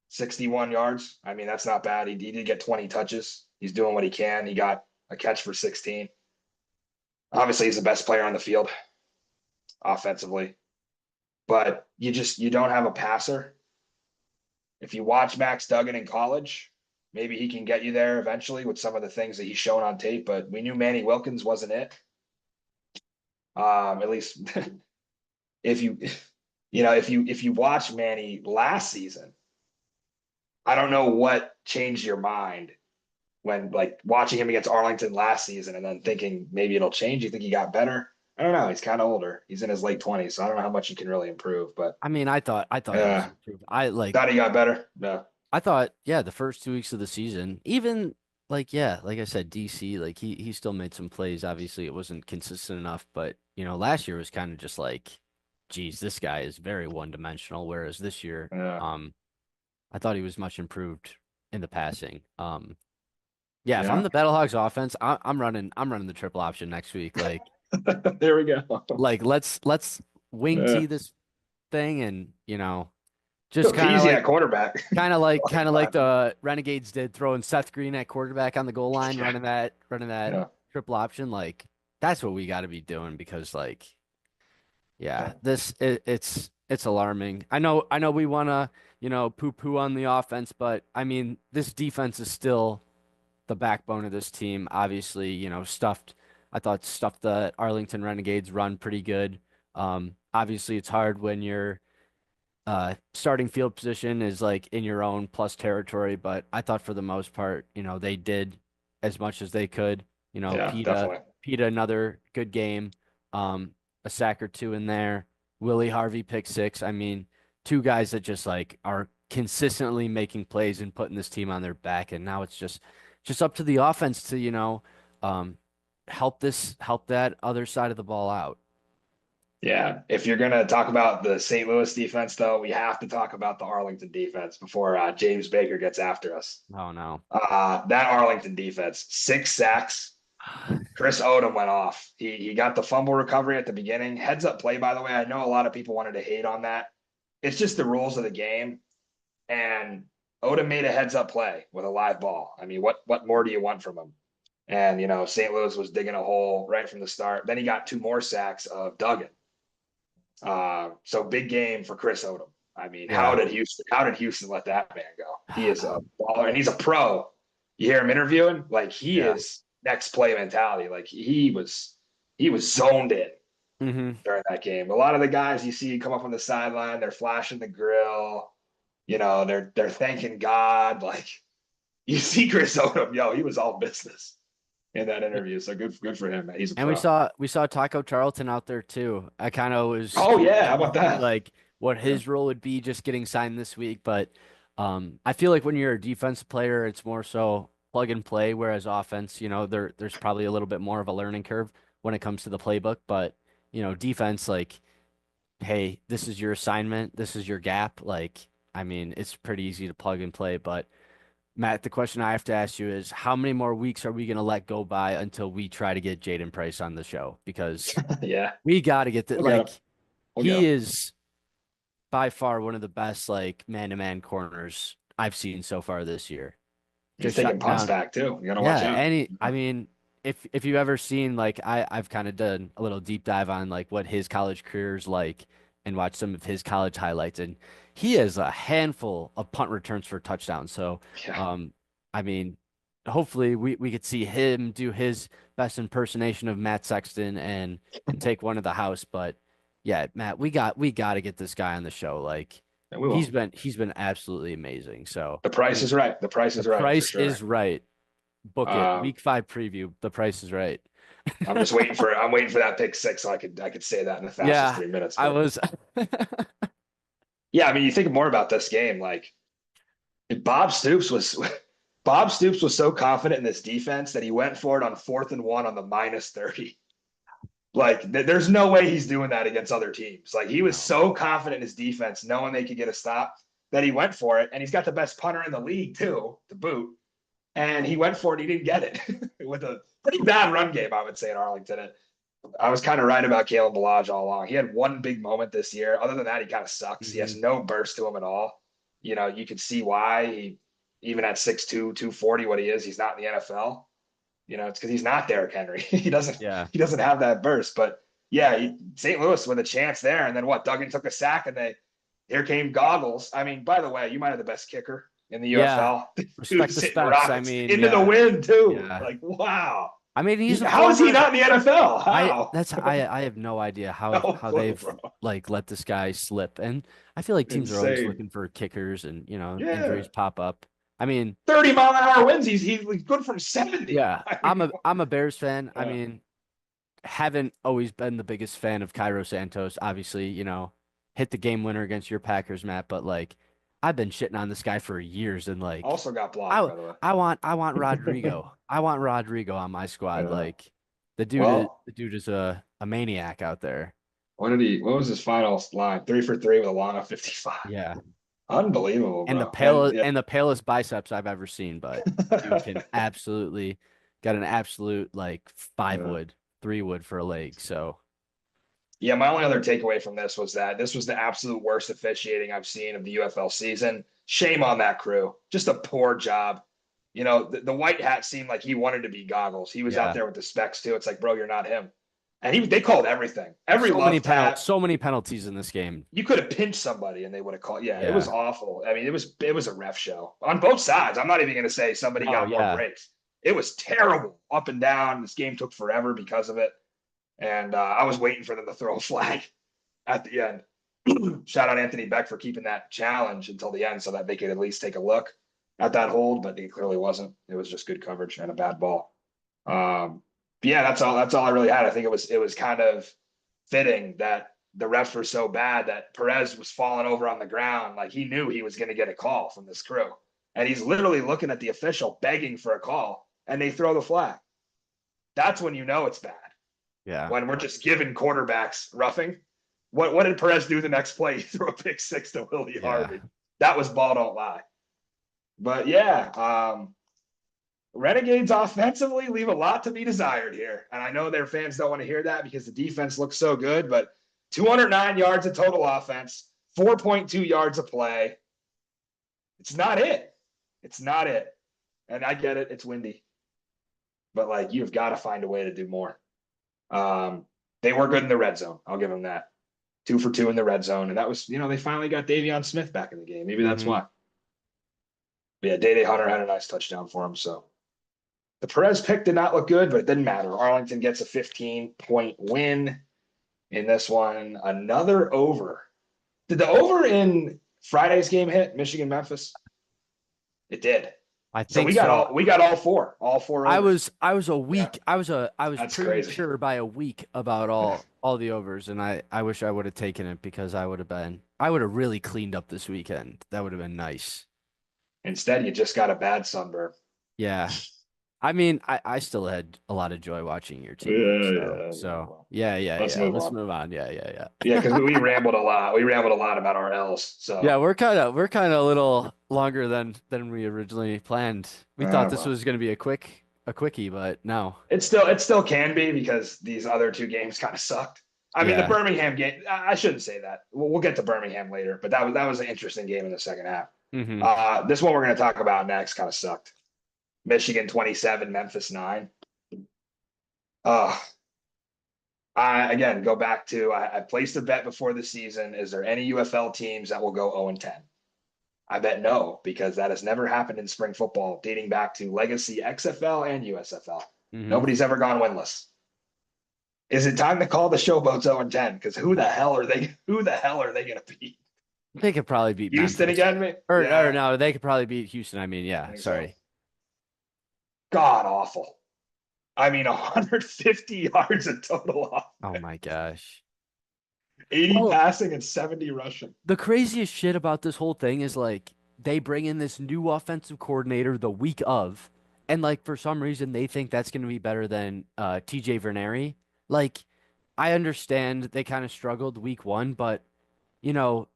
61 yards. I mean, that's not bad. He did get 20 touches. He's doing what he can. He got a catch for 16. Obviously, he's the best player on the field offensively. But you don't have a passer. If you watch Max Duggan in college, maybe he can get you there eventually with some of the things that he's shown on tape, but we knew Manny Wilkins wasn't it. At least if you watch Manny last season, I don't know what changed your mind when, like, watching him against Arlington last season and then thinking maybe it'll change. You think he got better? I don't know. He's kind of older. He's in his late 20s, so I don't know how much he can really improve. But I mean, I thought he was improved. Thought he got better. No. I thought, yeah, the first 2 weeks of the season, even like I said, DC, like he still made some plays. Obviously, it wasn't consistent enough, but last year was kind of just like, geez, this guy is very one-dimensional. Whereas this year, I thought he was much improved in the passing. If I'm the Battlehawks offense, I'm running the triple option next week. Like, there we go. Like, let's wing tee this thing, and just kind of easy like at quarterback. kind of like the Renegades did, throwing Seth Green at quarterback on the goal line, running that triple option. Like, that's what we got to be doing, because it's alarming. I know we want to poo-poo on the offense, but I mean, this defense is still the backbone of this team. Obviously, I thought stuffed the Arlington Renegades run pretty good. Obviously, it's hard when your starting field position is like in your own plus territory, but I thought for the most part, they did as much as they could. Peta, another good game, a sack or two in there. Willie Harvey pick 6. I mean, two guys that just like are consistently making plays and putting this team on their back, and now it's just up to the offense to help that other side of the ball out. Yeah, if you're going to talk about the St. Louis defense, though, we have to talk about the Arlington defense before James Baker gets after us. Oh, no. That Arlington defense, 6 sacks. Chris Odom went off. He got the fumble recovery at the beginning. Heads up play, by the way. I know a lot of people wanted to hate on that. It's just the rules of the game. And Odom made a heads up play with a live ball. I mean, what more do you want from him? And, St. Louis was digging a hole right from the start. Then he got 2 more sacks of Duggan. So big game for Chris Odom. I mean, how did Houston let that man go? He is a baller, and he's a pro. You hear him interviewing, like he is next play mentality. Like he was zoned in during that game. A lot of the guys you see come up on the sideline, they're flashing the grill, they're thanking God. Like, you see Chris Odom, he was all business. in that interview. So good for him. Man. He's a And pro. we saw Taco Charlton out there too. I kind of was Oh yeah, how waiting about to see that? like what his role would be just getting signed this week, but I feel like when you're a defensive player, it's more so plug and play, whereas offense, there's probably a little bit more of a learning curve when it comes to the playbook, but defense, like, hey, this is your assignment, this is your gap. Like, I mean, it's pretty easy to plug and play, but Matt, the question I have to ask you is how many more weeks are we going to let go by until we try to get Jaden Price on the show? Because Yeah, we got to get that. we'll get Like, him. We'll get he him. is by far one of the best, like, man-to-man corners I've seen so far this year. He's Just taking shutting punts down. back too. You gotta Yeah, watch out. I mean, if you've ever seen, like, I've kind of done a little deep dive on like what his college career is like and watched some of his college highlights, and he has a handful of punt returns for touchdowns. So, Yeah, I mean, hopefully we could see him do his best impersonation of Matt Sexton and take one to the house. But yeah, Matt, we got to get this guy on the show. Like, and we he's will. been absolutely amazing. So The price is right. The price the is right for price sure. is right. Book it. Um, Week 5 preview. The price is right. I'm waiting for that pick six so I could say that in the fastest Yeah, 3 minutes. I But was. yeah, I mean, you think more about this game, like Bob Stoops was Bob Stoops was so confident in this defense that he went for it on 4th and 1 on the -30. Like, there's no way he's doing that against other teams. Like, he was No. so confident in his defense, knowing they could get a stop, that he went for it. And he's got the best punter in the league too, to boot. And he went for it. He didn't get it with a pretty bad run game, I would say, in Arlington. I was kind of right about Kalen Malage all along. He had one big moment this year. Other than that, he kind of sucks. He has Mhm. no burst to him at all. You can see why he, even at 6'2", 240, what he is, he's not in the NFL. It's because he's not Derrick Henry. Yeah. He doesn't have that burst. But yeah, St. Louis with a chance there. And then what? Duggan took a sack and here came Goggles. I mean, by the way, you might have the best kicker in the Yeah. UFL. Respect the Dude's hitting specs. I rockets mean, into the yeah. wind too. Yeah. Like, wow. I mean, he's a How is he former. not in the NFL? How? I have no idea No how clue, they've bro. like let this guy slip. And I feel like teams are always Insane. looking for kickers and, Yeah. injuries pop up. I mean, 30-mile-an-hour winds. He's good from 70. yeah, I I'm mean, a Bears fan. I yeah. mean, haven't always been the biggest fan of Cairo Santos. Obviously, hit the game winner against your Packers, Matt, but like I've been shitting on this guy for years and like Also got blocked, I by the way. I want Rodrigo. I want Rodrigo on my squad. Yeah. Like Well, the dude is a maniac out there. what was his final line? 3 for 3 with a long of 55. Yeah. Unbelievable, And bro. and the palest biceps I've ever seen, but dude can absolutely got an absolute like 5 wood, 3 wood for a leg. So Yeah, my only other takeaway from this was that this was the absolute worst officiating I've seen of the UFL season. Shame on that crew. Just a poor job. The white hat seemed like he wanted to be Goggles. He was out yeah. there with the specs too. It's like, bro, you're not him. And they called everything. Every love tap. So many penalties in this game. You could have pinched somebody and they would have called. Yeah, it Yeah. was awful. I mean, it was a ref show on both sides. I'm not even going to say somebody Oh, got more yeah. breaks. It was terrible up and down. This game took forever because of it. And I was waiting for them to throw a flag at the end. Shout out Anthony Beck for keeping that challenge until the end so that they could at least take a look at that hold, but it clearly wasn't. It was just good coverage and a bad ball. But yeah, that's all I really had. I think it was kind of fitting that the refs were so bad that Perez was falling over on the ground. Like, he knew he was going to get a call from this crew. And he's literally looking at the official begging for a call, and they throw the flag. That's when you know it's bad. Yeah. When we're just giving quarterbacks roughing. What did Perez do the next play? He threw a pick six to Willie Harvey. That was ball don't lie. But yeah, Renegades offensively leave a lot to be desired here. And I know their fans don't want to hear that because the defense looks so good, but 209 yards of total offense, 4.2 yards of play. It's not it. It's not it. And I get it. It's windy. But, like, you've got to find a way to do more. They were good in the red zone. I'll give them that. 2 for 2 in the red zone. And that was, they finally got Davion Smith back in the game. Maybe that's why. But yeah, Day Hunter had a nice touchdown for him. So the Perez pick did not look good, but it didn't matter. Arlington gets a 15-point win in this one. Another over. Did the over in Friday's game hit Michigan-Memphis? It did. I So think so. we got all four overs. I was a Yeah, week. I was that's crazy. premature by a week about all the overs, and I wish I would have taken it because I would have really cleaned up this weekend. That would have been nice. Instead, you just got a bad sunburn. Yeah. I mean, I still had a lot of joy watching your team win. Yeah, So, yeah. so Well, yeah, yeah, let's yeah. move Let's on. move on. Yeah, yeah, yeah. Yeah, because we rambled a lot. We rambled a lot about our L's. Yeah, So we're kind of a little longer than we originally planned. We thought this well, was going to be a quickie, but no. it still can be because these other two games kind of sucked. I mean, the Yeah. Birmingham game. I shouldn't say that. We'll get to Birmingham later, but that was an interesting game in the second half. This one we're going to talk about next kind of sucked. Michigan 27, Memphis 9. I again go back to I placed a bet before the season. Is there any UFL teams that will go 0-10? I bet no, because that has never happened in spring football, dating back to legacy XFL and USFL. Nobody's ever gone winless. Is it time to call the Showboats 0-10? Because who the hell are they going to beat? They could probably beat Houston Memphis. again? Or no, they could probably beat Houston. I mean, I yeah, think sorry. so. God awful. I mean, 150 yards in total offense. Oh my gosh. 80 Well, passing and 70 rushing. the craziest shit about this whole thing is like they bring in this new offensive coordinator the week of, and like for some reason they think that's going to be better than TJ Verneri. Like, I understand they kind of struggled week one, but you know,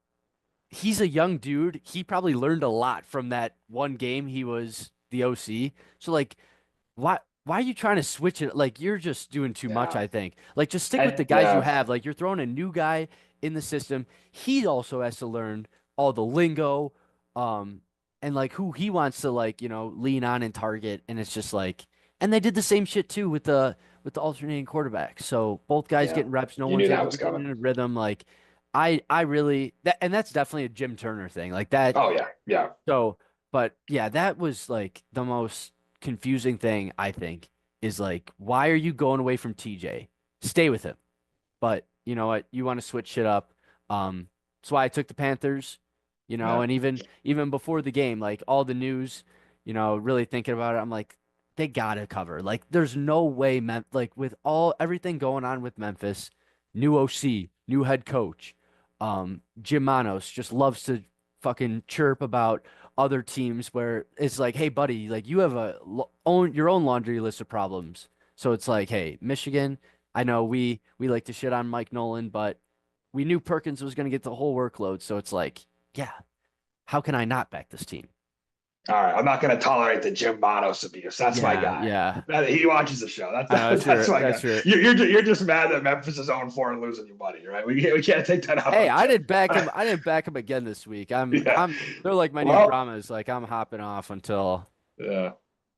he's a young dude. He probably learned a lot from that one game he was the OC. So like, why are you trying to switch it? Like, you're just doing too much, Yeah. I think. Like, just stick with And the guys you yeah, have. Like, you're throwing a new guy in the system. He also has to learn all the lingo, and like who he wants to like, lean on and target. And it's just like, and they did the same shit too with the alternating quarterback. So both guys yeah. getting reps. No You one's knew that able was to get coming. in a rhythm. Like, I really and that's definitely a Jim Turner thing. Like that. Oh yeah, yeah. So, but yeah, that was like the most confusing thing, I think, is like, why are you going away from TJ? Stay with him. But you know what? You want to switch shit up. That's why I took the Panthers, Yeah. and even before the game, like all the news, really thinking about it, I'm like, they gotta cover. Like, there's no way, like with everything going on with Memphis, new OC, new head coach, Jim Manos just loves to fucking chirp about other teams where it's like, hey, buddy, like you have your own laundry list of problems. So it's like, hey, Michigan, I know we like to shit on Mike Nolan, but we knew Perkins was going to get the whole workload. So it's like, yeah, how can I not back this team? All right, I'm not going to tolerate the Jim Manos abuse. That's my guy. Yeah. He watches the show. That's my that's guy. your. You're just mad that Memphis is 0-4 and losing you money, right? We can't take that out. Hey, I didn't back him. I didn't back him again this week. Yeah. They're like my new dramas. Like I'm hopping off until. Yeah.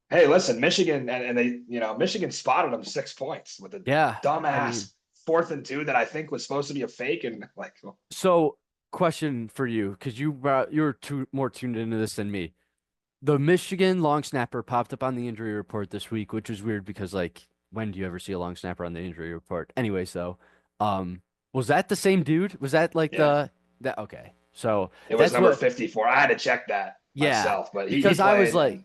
Hey, listen, Michigan and they, Michigan spotted them 6 points with a dumbass 4th and 2 that I think was supposed to be a fake and like. So, question for you, because you're more tuned into this than me. The Michigan long snapper popped up on the injury report this week, which is weird because like, when do you ever see a long snapper on the injury report? Anyways, though, was that the same dude? Was that like that? Okay, so it was number 54. I had to check that myself, but because I was like,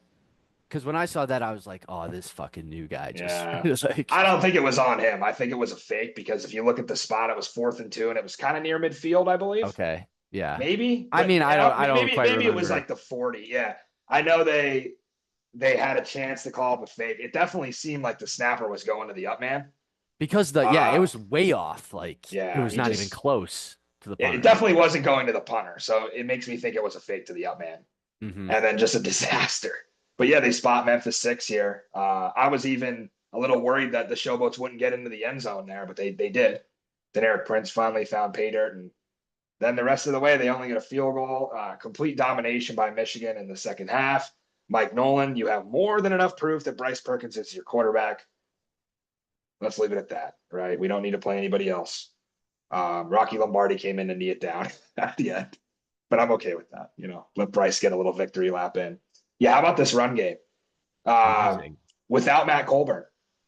because when I saw that, I was like, oh, this fucking new guy just. Like, I don't think it was on him. I think it was a fake because if you look at the spot, it was 4th and 2, and it was kind of near midfield, I believe. Okay, yeah, maybe. I mean, I don't quite maybe remember. It was like the 40. Yeah, I know they had a chance to call it a fake. It definitely seemed like the snapper was going to the up man because it was way off. Like, it was not even close to the punter. It definitely wasn't going to the punter, so it makes me think it was a fake to the up man, and then just a disaster. But yeah, they spot Memphis 6 here. I was even a little worried that the Showboats wouldn't get into the end zone there, but they did. Then Eric Prince finally found pay dirt, and then the rest of the way, they only get a field goal. Complete domination by Michigan in the second half. Mike Nolan, you have more than enough proof that Bryce Perkins is your quarterback. Let's leave it at that, right? We don't need to play anybody else. Rocky Lombardi came in to knee it down at the end, but I'm okay with that. Let Bryce get a little victory lap in. Yeah, how about this run game? Without Matt Colburn.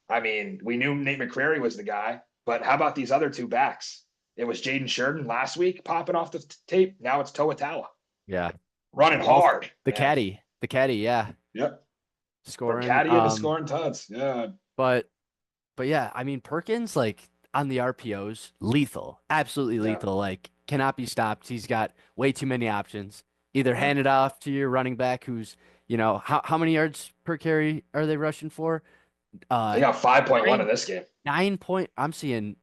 I mean, we knew Nate McCrary was the guy, but how about these other two backs? It was Jaden Sheridan last week popping off the tape. Now it's Toa Tawa. Yeah. Running hard. The caddy, yeah. Yep. From scoring. caddy to scoring tons. Yeah. But yeah, I mean Perkins like on the RPOs, lethal, absolutely Yeah. lethal. Like cannot be stopped. He's got way too many options. Either Yeah. hand it off to your running back, who's how many yards per carry are they rushing for? They Uh, got 5.1 in nine this game. 9 point. I'm seeing.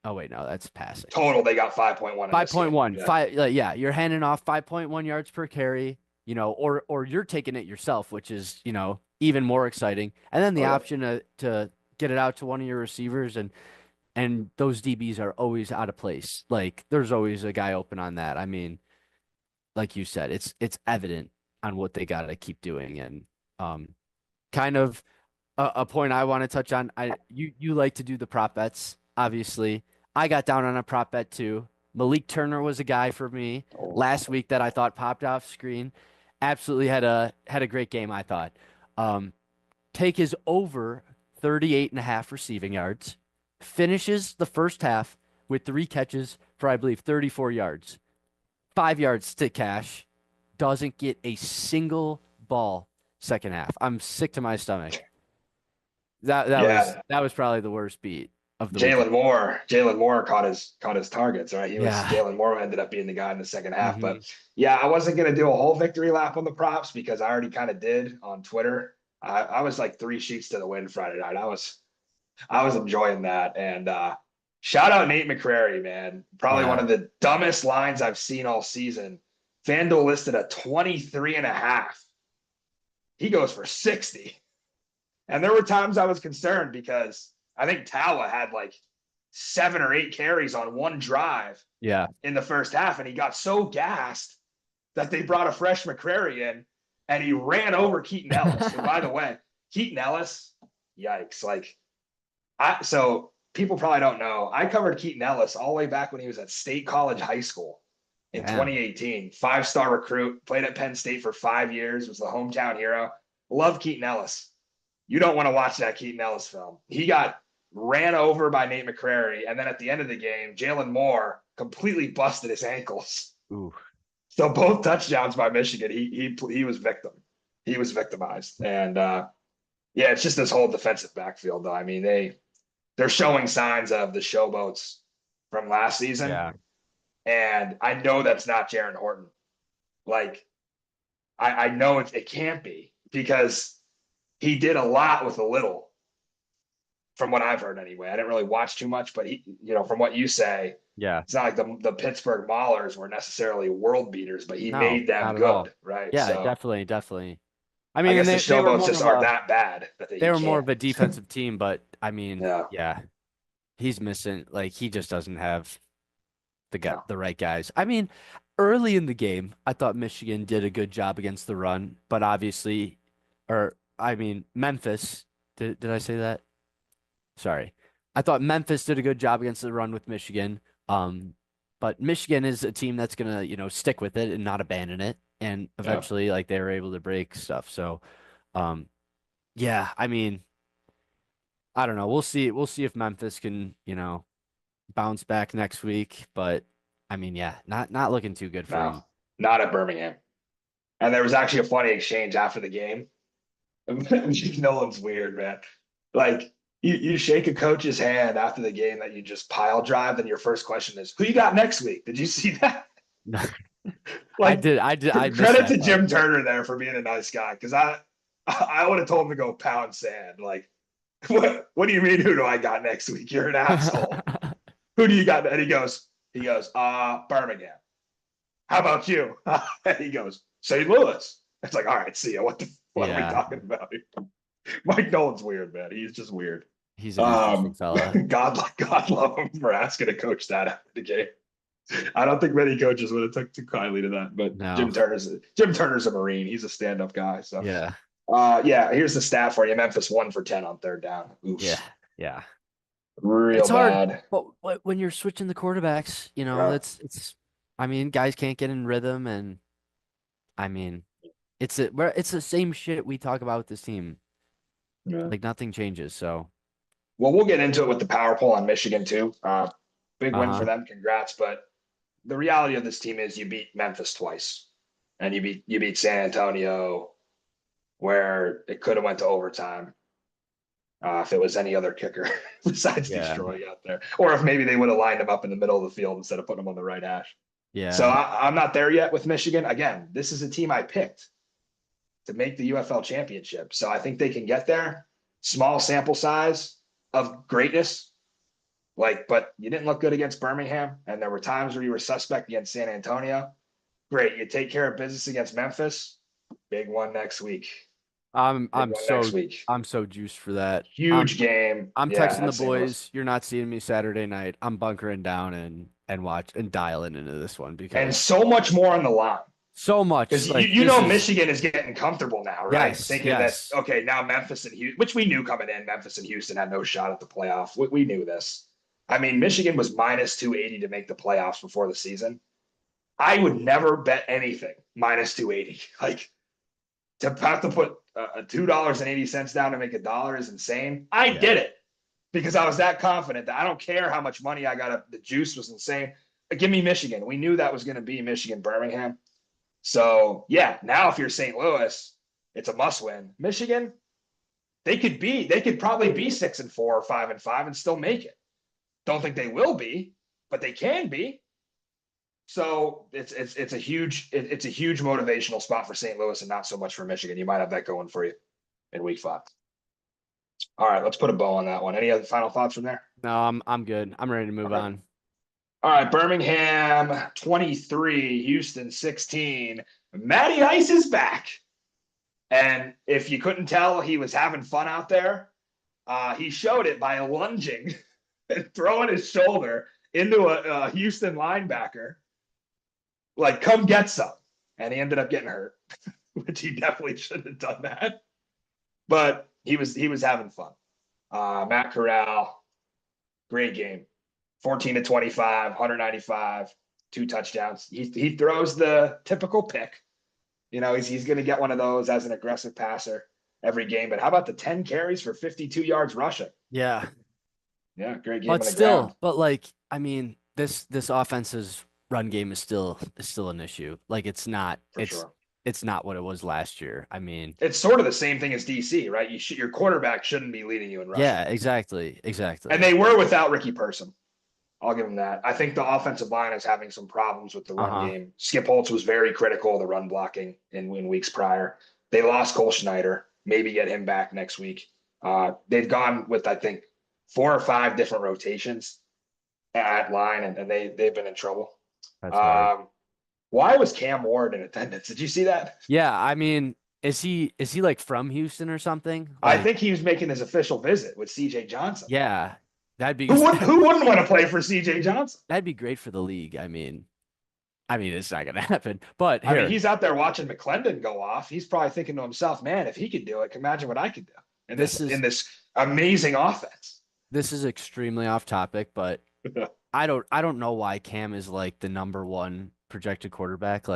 Oh wait, no, that's passing. Total, they got 5.1 in Five this point game. one. Yeah. Yeah, you're handing off 5.1 yards per carry. Or you're taking it yourself, which is even more exciting. And then the Oh, yeah. option to get it out to one of your receivers and those DBs are always out of place. Like there's always a guy open on that. I mean, like you said, it's evident on what they got to keep doing. And kind of a point I want to touch on. You like to do the prop bets, obviously. I got down on a prop bet too. Malik Turner was a guy for me last week that I thought popped off screen. Absolutely had a great game, I thought. Take his over 38.5 receiving yards. Finishes the first half with 3 catches for, I believe, 34 yards. 5 yards to cash. Doesn't get a single ball second half. I'm sick to my stomach. Yeah. That was probably the worst beat of the week. Jalen Moore caught his targets, right? Yeah. Jalen Moore ended up being the guy in the second half. Mhm. But yeah, I wasn't gonna do a whole victory lap on the props because I already kind of did on Twitter. I was like 3 sheets to the wind Friday night. I was enjoying that. And shout out Nate McCrary, man. Probably one of the dumbest lines I've seen all season. FanDuel listed a 23.5. He goes for 60. And there were times I was concerned because I think Tala had like 7 or 8 carries on one drive in the first half. And he got so gassed that they brought a fresh McCrary in and he ran over Keaton Ellis. And by the way, Keaton Ellis, yikes. So people probably don't know. I covered Keaton Ellis all the way back when he was at State College High School in 2018. 5-star recruit, played at Penn State for 5 years, was the hometown hero. Love Keaton Ellis. You don't want to watch that Keaton Ellis film. He got ran over by Nate McCrary, and then at the end of the game, Jalen Moore completely busted his ankles. Ooh. So both touchdowns by Michigan, he was victim. He was victimized, and it's just this whole defensive backfield. Though I mean they're showing signs of the showboats from last season, and I know that's not Jaron Horton. Like I know it can't be because he did a lot with a little, from what I've heard anyway. I didn't really watch too much, but from what you say, it's not like the Pittsburgh Maulers were necessarily world beaters, but he made them good, right? Yeah, so, definitely. I mean, I guess the showboats just aren't a, that bad. They were more of a defensive team, but I mean, he's missing. Like he just doesn't have the right guys. I mean, early in the game, I thought Michigan did a good job against the run, but obviously, Memphis. Did I say that? Sorry. I thought Memphis did a good job against the run with Michigan. But Michigan is a team that's gonna, stick with it and not abandon it. And eventually, like they were able to break stuff. So, I mean, I don't know. We'll see. We'll see if Memphis can, bounce back next week. But I mean, not looking too good for him. Not at Birmingham. And there was actually a funny exchange after the game. Nolan's weird, man. Like you shake a coach's hand after the game that you just pile drive, then your first question is, "Who you got next week?" Did you see that? I did. I credit to Jim Turner there for being a nice guy, because I would have told him to go pound sand. Like, what do you mean? Who do I got next week? You're an asshole. Who do you got? And he goes, Birmingham. How about you? And he goes, St. Louis. It's like, all right, see ya. What are we talking about here? Mike Nolan's weird, man. He's just weird. He's an interesting fella. God love him for asking a coach that after the game. I don't think many coaches would have took too kindly to that, but no. Jim Turner's a Marine. He's a stand-up guy. So here's the stat for you. Memphis 1 for 10 on third down. Oof. Yeah. It's bad. Hard, but when you're switching the quarterbacks, it's. I mean, guys can't get in rhythm, and I mean, it's the same shit we talk about with this team. Yeah. Like nothing changes. So, well, we'll get into it with the power poll on Michigan too. Big win for them. Congrats. But the reality of this team is you beat Memphis twice, and you beat San Antonio where it could have went to overtime. If it was any other kicker besides Destroy out there, or if maybe they would have lined him up in the middle of the field instead of putting him on the right hash. Yeah. So I'm not there yet with Michigan. Again, this is a team I picked to make the UFL championship. So I think they can get there. Small sample size of greatness. But you didn't look good against Birmingham, and there were times where you were suspect against San Antonio. Great. You take care of business against Memphis. Big one next week. I'm so juiced for that. Huge game. I'm texting the boys. You're not seeing me Saturday night. I'm bunkering down and watch and dialing into this one because so much more on the line. So much. Because Michigan is getting comfortable now, right? Yes, Thinking that, okay, now Memphis and Houston, which we knew coming in, Memphis and Houston had no shot at the playoff. We knew this. I mean, Michigan was minus 280 to make the playoffs before the season. I would never bet anything minus 280. To have to put $2.80 down to make $1 is insane. I did it because I was that confident that I don't care how much money I got. The juice was insane. Give me Michigan. We knew that was going to be Michigan, Birmingham. So yeah, now if you're St. Louis, it's a must win. Michigan, they could probably be 6-4 or 5-5 and still make it. Don't think they will be, but they can be. So it's a huge motivational spot for St. Louis and not so much for Michigan. You might have that going for you in week 5. All right, let's put a bow on that one. Any other final thoughts from there? No, I'm good. I'm ready to move on. All right, Birmingham 23, Houston 16. Matty Ice is back. And if you couldn't tell, he was having fun out there. He showed it by lunging and throwing his shoulder into a Houston linebacker. Come get some. And he ended up getting hurt, which he definitely shouldn't have done that. But he was having fun. Matt Corral, great game. 14-25, 195, 2 touchdowns. He throws the typical pick. He's going to get one of those as an aggressive passer every game. But how about the 10 carries for 52 yards rushing? Yeah. Yeah, great game. But still, this offense's run game is still an issue. It's not. It's not what it was last year. I mean, it's sort of the same thing as DC, right? Your quarterback shouldn't be leading you in rushing. Yeah, exactly. And they were without Ricky Person. I'll give him that. I think the offensive line is having some problems with the run game. Skip Holtz was very critical of the run blocking in weeks prior. They lost Cole Schneider. Maybe get him back next week. They've gone with, I think, 4 or 5 different rotations at line, and they've been in trouble. That's right. Why was Cam Ward in attendance? Did you see that? Yeah, I mean, is he from Houston or something? I think he was making his official visit with CJ Johnson. Yeah. That'd be who wouldn't want to play for CJ Johnson? That'd be great for the league. I mean, it's not gonna happen. But he's out there watching McClendon go off. He's probably thinking to himself, "Man, if he could do it, imagine what I could do." And in this amazing offense. This is extremely off topic, but I don't know why Cam is the number 1 projected quarterback.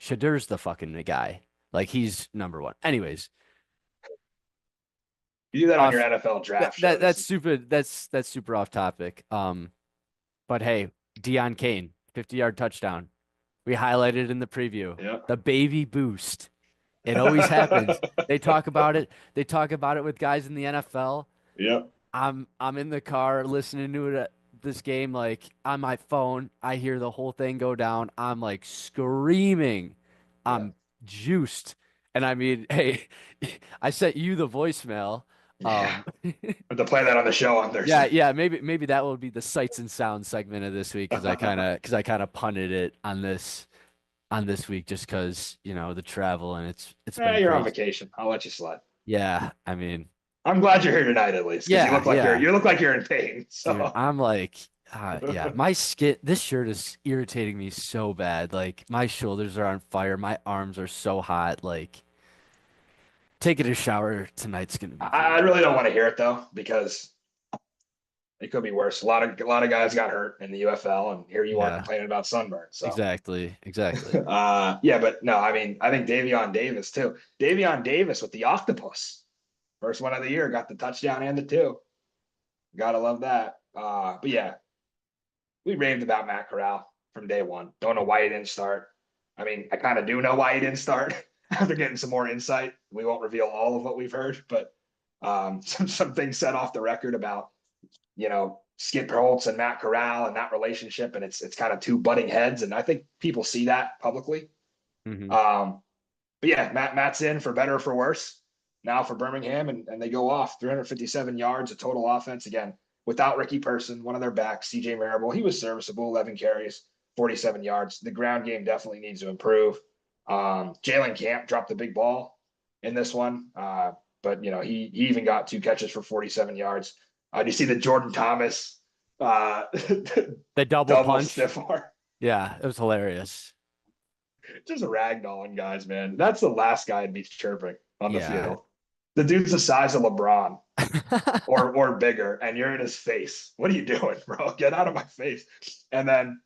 Shadur's the fucking guy. He's number 1. Anyways. You do that on your NFL draft. That's stupid. That's super off topic. But hey, Deion Kane, 50-yard touchdown. We highlighted in the preview. Yep. The baby boost. It always happens. They talk about it. They talk about it with guys in the NFL. Yep. I'm in the car listening to it this game on my phone. I hear the whole thing go down. I'm screaming. I'm juiced. And I mean, hey, I sent you the voicemail. To play that on the show on Thursday. Yeah. Maybe that will be the sights and sounds segment of this week because I kind of punted it on this week just because the travel and it's. You're crazy. On vacation. I'll let you slide. Yeah, I mean, I'm glad you're here tonight at least. Yeah, you look like you're in pain. So dude, I'm my skin. This shirt is irritating me so bad. My shoulders are on fire. My arms are so hot. Taking a shower tonight's gonna be. I really don't want to hear it though because it could be worse. A lot of guys got hurt in the UFL, and here you are complaining about sunburn. So exactly. But no, I mean, I think Davion Davis too. Davion Davis with the octopus, first one of the year, got the touchdown and the 2. Gotta love that. But yeah, we raved about Matt Corral from day one. Don't know why he didn't start. I mean, I kind of do know why he didn't start. after getting some more insight. We won't reveal all of what we've heard, but some things said off the record about, Skip Holtz and Matt Corral and that relationship, and it's kind of two butting heads, and I think people see that publicly. Mhm. But yeah, Matt's in for better or for worse now for Birmingham, and they go off 357 yards of total offense again without Ricky Person, one of their backs, CJ Marable. He was serviceable, 11 carries, 47 yards. The ground game definitely needs to improve. Jalen Camp dropped the big ball in this one, but he even got 2 catches for 47 yards. Do you see the Jordan Thomas The double punch. stiff arm? Yeah, it was hilarious. Just ragdolling guys, man. That's the last guy I'd be chirping on the Yeah. field. The dude's the size of LeBron or bigger, and you're in his face. What are you doing, bro? Get out of my face. And then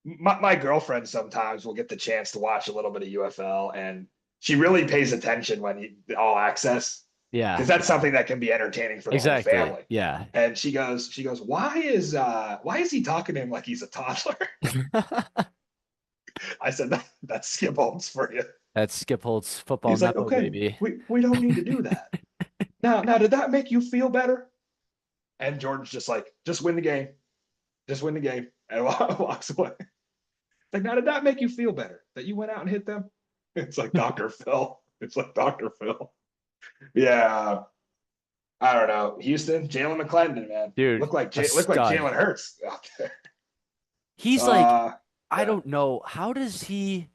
my girlfriend sometimes will get the chance to watch a little bit of UFL, and she really pays attention when all access, Yeah. because that's something that can be entertaining for the whole Exactly. family. Yeah. And she goes, why is he talking to him like he's a toddler? I said, that's Skip Holtz for you. That's Skip Holtz football He's like, nepo, okay, baby. we don't need to do that. Now, did that make you feel better? And Jordan's just like, just win the game. Just win the game. And walks away. Like, now, did that make you feel better that you went out and hit them? It's like Dr. Phil. It's like Dr. Phil. Yeah. I don't know. Houston, Jalen McClendon, man. Dude, Look like a Jalen Hurts out there. He's like, I yeah. don't know. How does he,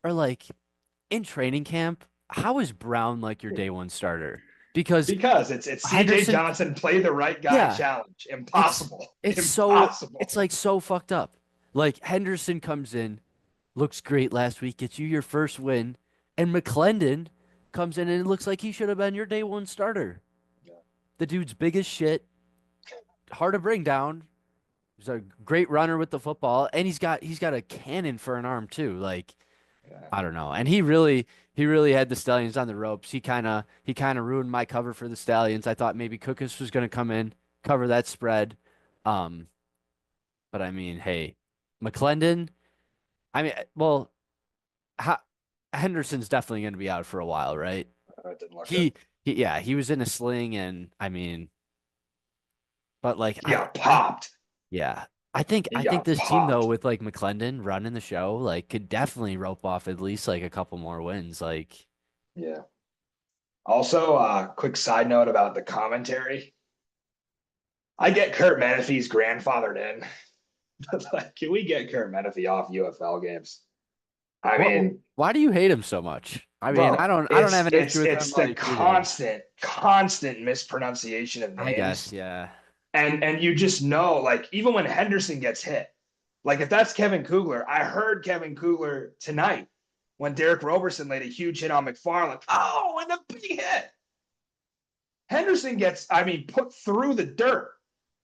or like in training camp, how is Brown like your day one starter? Because it's CJ Henderson- Johnson, play the right guy Yeah. challenge. Impossible. it's Impossible. it's like so fucked up. Like Henderson comes in, looks great last week, gets you your first win, and McClendon comes in and it looks like he should have been your day one starter. Yeah. The dude's big as shit, hard to bring down. He's a great runner with the football, and he's got a cannon for an arm too. Like, Yeah. I don't know. And he really had the Stallions on the ropes. He kind of ruined my cover for the Stallions. I thought maybe Cookus was going to come in, cover that spread. But I mean, hey, McClendon, I mean, well, Henderson's definitely going to be out for a while, right? It didn't look good. He was in a sling, and I mean, but like, He got popped. yeah. I think got this team though, popped. with like McClendon running the show, like could definitely rope off at least like a couple more wins. Like, Yeah. Also, quick side note about the commentary. I get Kurt Menefee's grandfathered in. But like, can we get Kurt Menefee off UFL games? I mean, why do you hate him so much? I mean, bro, I don't have an issue with it's him. the like, constant mispronunciation of names. I guess, yeah. And you just know, like, even when Henderson gets hit, like if that's Kevin Kugler, I heard Kevin Kugler tonight when Derek Roberson laid a huge hit on McFarland. Oh, and a big hit. Henderson gets, put through the dirt,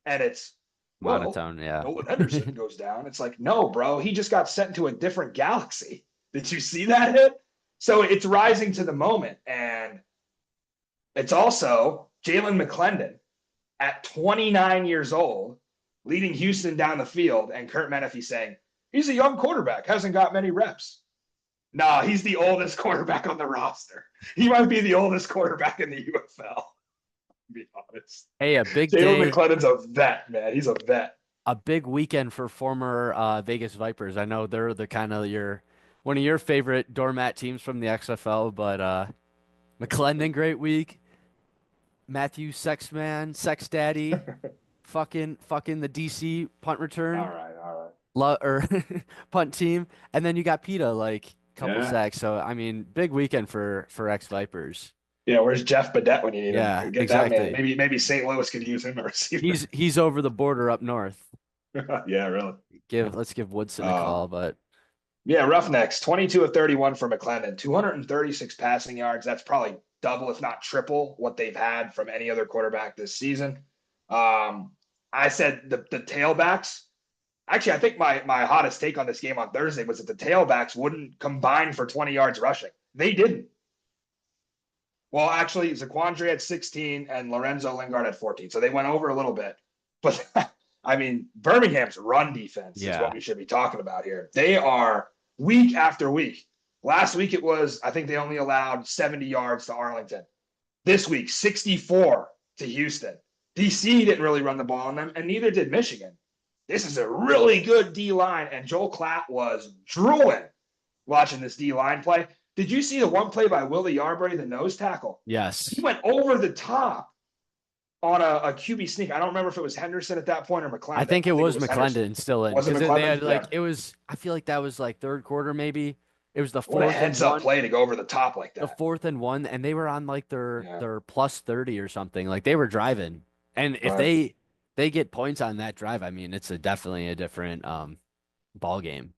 and it's Monotone, yeah. Nolan Henderson goes down. It's like, no, bro, he just got sent to a different galaxy. Did you see that hit? So it's rising to the moment, and it's also Jalen McClendon at 29 years old, leading Houston down the field, and Kurt Menefee saying, he's a young quarterback, hasn't got many reps. No, he's the oldest quarterback on the roster. He might be the oldest quarterback in the UFL, to be honest. Hey, a big Jalen day, McClendon's a vet, man. He's a vet. a big weekend for former Vegas Vipers. I know they're the kind of one of your favorite doormat teams from the XFL, but McClendon, great week. Matthew Sexman, Sex Daddy, fucking the DC punt return. All right. Or punt team, and then you got PETA, like couple Yeah. sacks. So I mean, big weekend for ex Vipers. Yeah, where's Jeff Badette when you need Yeah, him? Get exactly. that man. Maybe St. Louis could use him or receiver. He's over the border up north. Yeah, really. Let's give Woodson a call, but Yeah, Roughnecks, 22 of 31 for McClendon, 236 passing yards. That's probably double, if not triple, what they've had from any other quarterback this season. I said the tailbacks. Actually, I think my hottest take on this game on Thursday was that the tailbacks wouldn't combine for 20 yards rushing. They didn't. Well, actually, Zaquandre had 16 and Lorenzo Lingard had 14. So they went over a little bit. But, I mean, Birmingham's run defense is Yeah. what we should be talking about here. They are week after week Last week I think they only allowed 70 yards to Arlington. This week, 64 to Houston. DC didn't really run the ball on them, and neither did Michigan. This is a really good D-line, and Joel Klatt was drooling watching this D-line play. Did you see the one play by Willie Yarbrough, the nose tackle? Yes. He went over the top on a QB sneak. I don't remember if it was Henderson at that point or McClendon. I think it was McClendon still in. Was it Because they had McClendon? it was, I feel like that was like third quarter maybe. It was the What a fourth and heads-up one. play to go over the top like The that. 4th and 1, and they were on like their Yeah. their plus 30 or something. Like they were driving. And if Right. they get points on that drive, I mean, it's definitely a different ball game.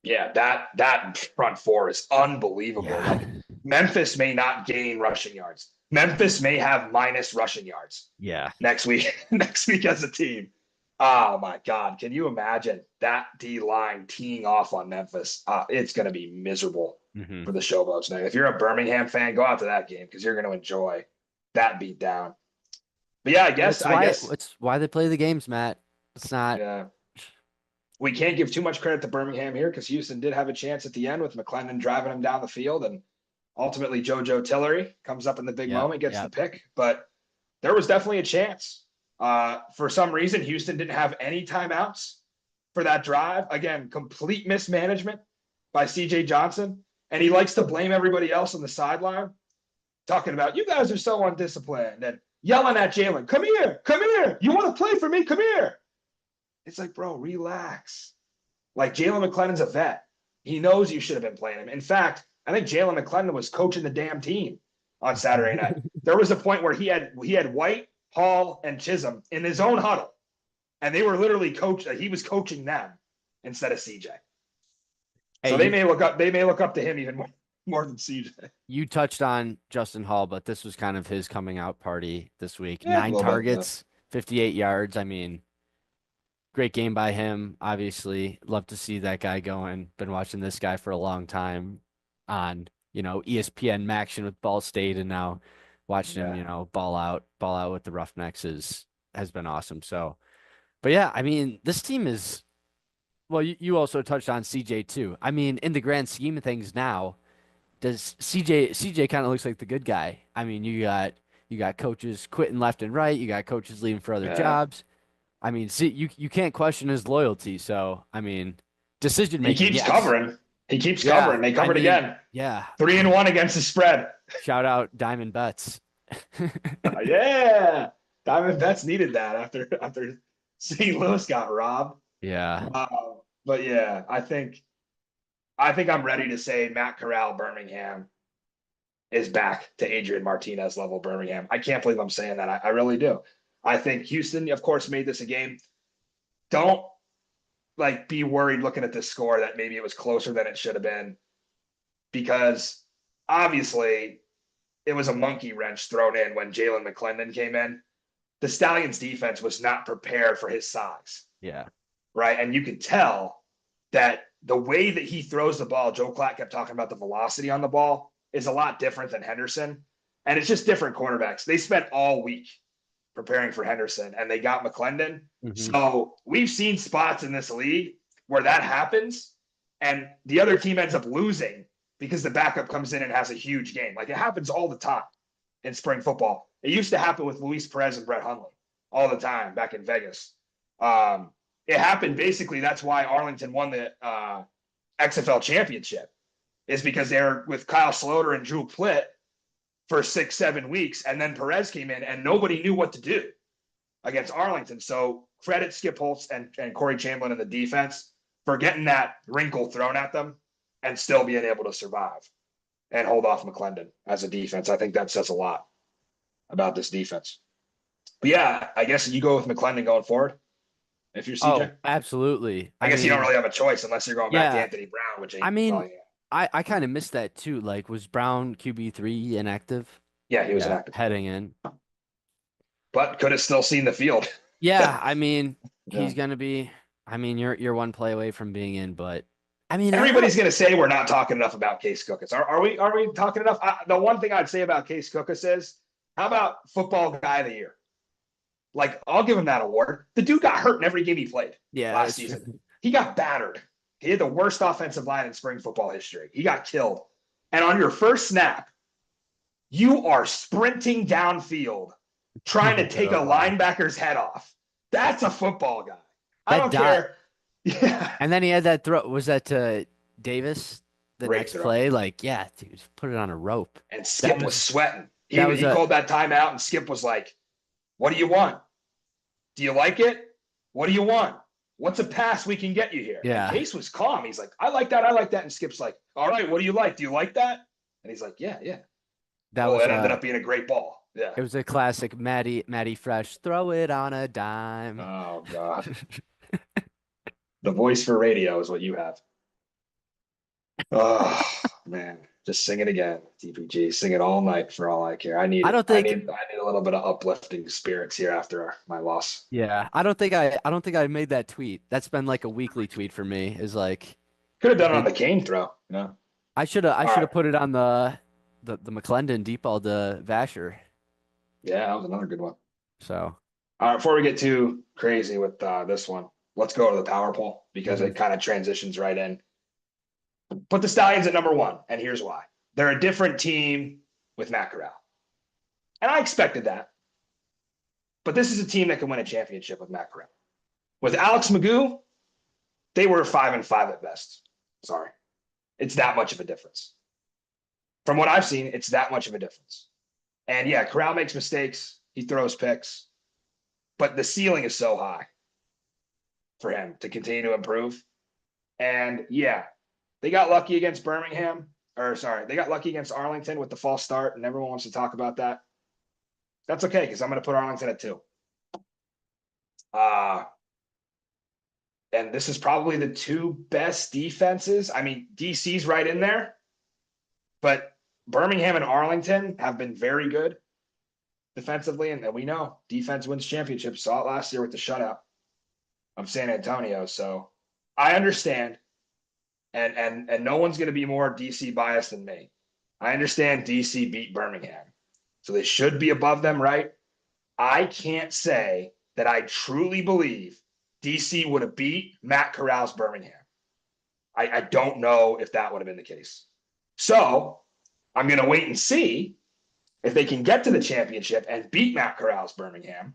Yeah, that front four is unbelievable. Yeah. Like, Memphis may not gain rushing yards. Memphis may have minus rushing yards Yeah. next week as a team. Oh my God. Can you imagine that D line teeing off on Memphis? It's going to be miserable Mhm. for the Showboats now. If you're a Birmingham fan, go out to that game because you're going to enjoy that beat down. But yeah, I guess It's why they play the games, Matt. It's not. yeah. We can't give too much credit to Birmingham here because Houston did have a chance at the end with McClendon driving him down the field, and ultimately JoJo Tillery comes up in the big moment, gets the pick. But there was definitely a chance. For some reason, Houston didn't have any timeouts for that drive. Again, complete mismanagement by CJ Johnson, and he likes to blame everybody else on the sideline, talking about you guys are so undisciplined and yelling at Jalen, come here, you want to play for me, come here. It's like, bro, relax. Like, Jalen McClendon's a vet. He knows you should have been playing him. In fact, I think Jalen McClendon was coaching the damn team on Saturday night. There was a point where he had White, Hall, and Chisholm in his own huddle, and they were literally he was coaching them instead of CJ. So they may look up to him even more than CJ. You touched on Justin Hall, but this was kind of his coming out party this week. Yeah, 9 targets, 58 yards. I mean, great game by him, obviously. Love to see that guy going. Been watching this guy for a long time on, ESPN Maction with Ball State, and now watching him, ball out with the Roughnecks has been awesome. So, but yeah, I mean, this team is, well, you also touched on CJ too. I mean, in the grand scheme of things now, does CJ kind of looks like the good guy. I mean, you got coaches quitting left and right. You got coaches leaving for other jobs. I mean, see, you can't question his loyalty. So, I mean, decision making. He keeps covering. He keeps covering. They covered again. Yeah. 3-1 against the spread. Shout out Diamond Bets. Yeah. Diamond Bets needed that after St. Louis got robbed. Yeah. But yeah, I think I'm ready to say Matt Corral Birmingham is back to Adrian Martinez level Birmingham. I can't believe I'm saying that. I really do. I think Houston, of course, made this a game. Don't be worried looking at this score that maybe it was closer than it should have been, because obviously it was a monkey wrench thrown in when Jalen McClendon came in. The Stallions defense was not prepared for his size. Yeah. Right. And you could tell that the way that he throws the ball, Joe Klatt kept talking about the velocity on the ball, is a lot different than Henderson. And it's just different quarterbacks. They spent all week preparing for Henderson, and they got McClendon. Mhm. So we've seen spots in this league where that happens and the other team ends up losing because the backup comes in and has a huge game. Like, it happens all the time in spring football. It used to happen with Luis Perez and Brett Hundley all the time back in Vegas. It happened basically. That's why Arlington won the XFL championship, is because they're with Kyle Sloter and Drew Plitt for 6-7 weeks. And then Perez came in and nobody knew what to do against Arlington. So credit Skip Holtz and Corey Chamberlain in the defense for getting that wrinkle thrown at them and still being able to survive and hold off McClendon as a defense. I think that says a lot about this defense. But yeah, I guess you go with McClendon going forward if you're CJ. Oh, absolutely. I guess you don't really have a choice unless you're going back to Yeah. Anthony Brown, which ain't, I mean, well, yeah. I kind of missed that too. Like, was Brown QB3 inactive? Yeah, he was inactive, heading in. but could have still seen the field. Yeah, I mean, Yeah. he's gonna be. I mean, you're one play away from being in, but I mean, Everybody's going to say we're not talking enough about Case Cookus. Are we talking enough? The one thing I'd say about Case Cookus is, how about football guy of the year? Like, I'll give him that award. The dude got hurt in every game he played last season. He got battered. He had the worst offensive line in spring football history. He got killed. And on your first snap, you are sprinting downfield trying to take a linebacker's head off. That's a football guy. I don't care. Yeah. And then he had that throw. Was that to Davis? The Great next throw. play? Like, yeah, dude, put it on a rope. And Skip was sweating. He that was called that timeout, and Skip was like, what do you want? Do you like it? What do you want? What's a pass we can get you here? Yeah. And Case was calm. He's like, I like that. I like that. And Skip's like, all right, what do you like? Do you like that? And he's like, yeah. That Well, it ended up being a great ball. Yeah. It was a classic Matty Fresh. Throw it on a dime. Oh, God. The voice for radio is what you have. Oh, man. Just sing it again, TPG. Sing it all night for all I care. I need a little bit of uplifting spirits here after my loss. Yeah, I don't think I made that tweet. That's been like a weekly tweet for me. Is like could have done it on the cane throw. No, I should have put it on the McClendon deep ball to Vasher. Yeah, that was another good one. So, all right, before we get too crazy with this one, let's go to the power poll because it kind of transitions right in. Put the Stallions at number 1, and here's why. They're a different team with Matt Corral. And I expected that. But this is a team that can win a championship with Matt Corral. With Alex Magoo, they were 5-5 at best. Sorry. It's that much of a difference. From what I've seen, it's that much of a difference. And yeah, Corral makes mistakes. He throws picks. But the ceiling is so high for him to continue to improve. And yeah, they got lucky against Birmingham. They got lucky against Arlington with the false start, and everyone wants to talk about that. That's okay, because I'm going to put Arlington at 2. And this is probably the 2 best defenses. I mean, DC's right in there, but Birmingham and Arlington have been very good defensively, and we know defense wins championships. Saw it last year with the shutout of San Antonio. So I understand. And no one's going to be more DC biased than me. I understand DC beat Birmingham, so they should be above them, right? I can't say that I truly believe DC would have beat Matt Corral's Birmingham. I don't know if that would have been the case. So I'm going to wait and see if they can get to the championship and beat Matt Corral's Birmingham,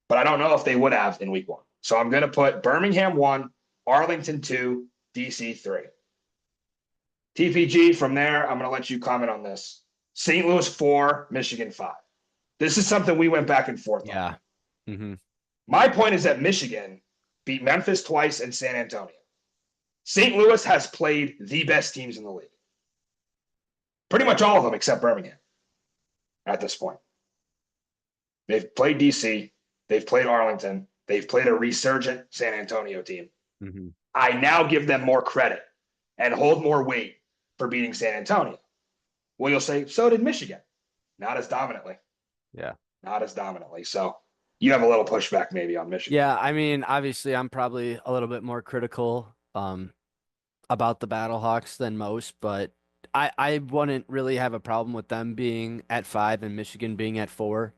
but I don't know if they would have in week 1. So I'm going to put Birmingham 1, Arlington 2, DC 3. TPG, from there, I'm going to let you comment on this. St. Louis 4, Michigan 5. This is something we went back and forth on. Mm-hmm. My point is that Michigan beat Memphis twice and San Antonio. St. Louis has played the best teams in the league. Pretty much all of them except Birmingham at this point. They've played DC. They've played Arlington. They've played a resurgent San Antonio team. Mm-hmm. I now give them more credit and hold more weight for beating San Antonio. Well, you'll say, so did Michigan. Not as dominantly. Yeah. Not as dominantly. So you have a little pushback maybe on Michigan. Yeah, I mean, obviously I'm probably a little bit more critical about the Battlehawks than most, but I wouldn't really have a problem with them being at 5 and Michigan being at 4,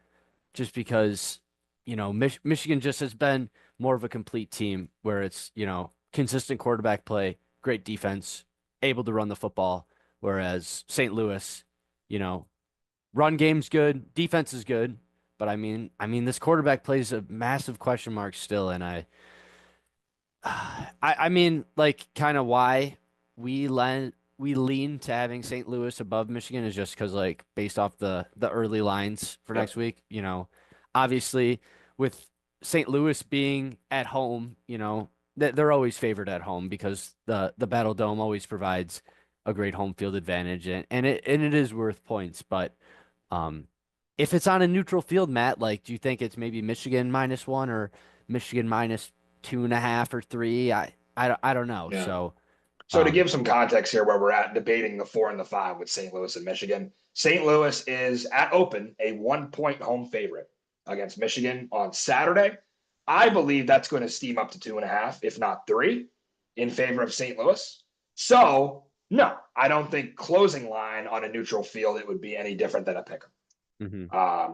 just because, you know, Michigan just has been more of a complete team where it's, you know, consistent quarterback play, great defense, able to run the football, whereas St. Louis, you know, run game's good, defense is good, but I mean this quarterback plays a massive question mark still, and I mean, like, kind of why we lean to having St. Louis above Michigan is just because, like, based off the early lines for next week, you know, obviously with St. Louis being at home, you know, they're always favored at home because the Battle Dome always provides a great home field advantage, and it is worth points. But if it's on a neutral field, Matt, like, do you think it's maybe Michigan -1 or Michigan -2.5 or 3? I don't know. Yeah. So to give some context here where we're at debating the 4 and the 5 with St. Louis and Michigan, St. Louis is at open a 1-point home favorite against Michigan on Saturday. I believe that's going to steam up to 2.5, if not 3, in favor of St. Louis. So, no, I don't think closing line on a neutral field, it would be any different than a pick 'em.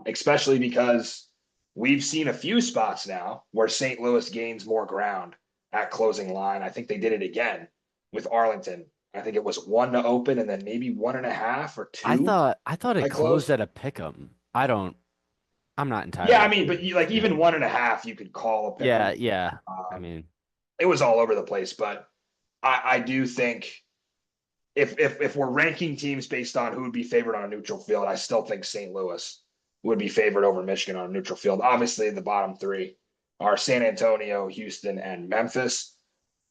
Especially because we've seen a few spots now where St. Louis gains more ground at closing line. I think they did it again with Arlington. I think it was 1 to open and then maybe 1.5 or 2. I thought I it closed closed. at a pick 'em. I'm not Yeah, I entirely mean, sure. but like Yeah. even 1.5, you could call a pick Yeah, 'em. yeah. I Um, mean, it was all over the place, but I do think if we're ranking teams based on who would be favored on a neutral field, I still think St. Louis would be favored over Michigan on a neutral field. Obviously, the bottom three are San Antonio, Houston, and Memphis.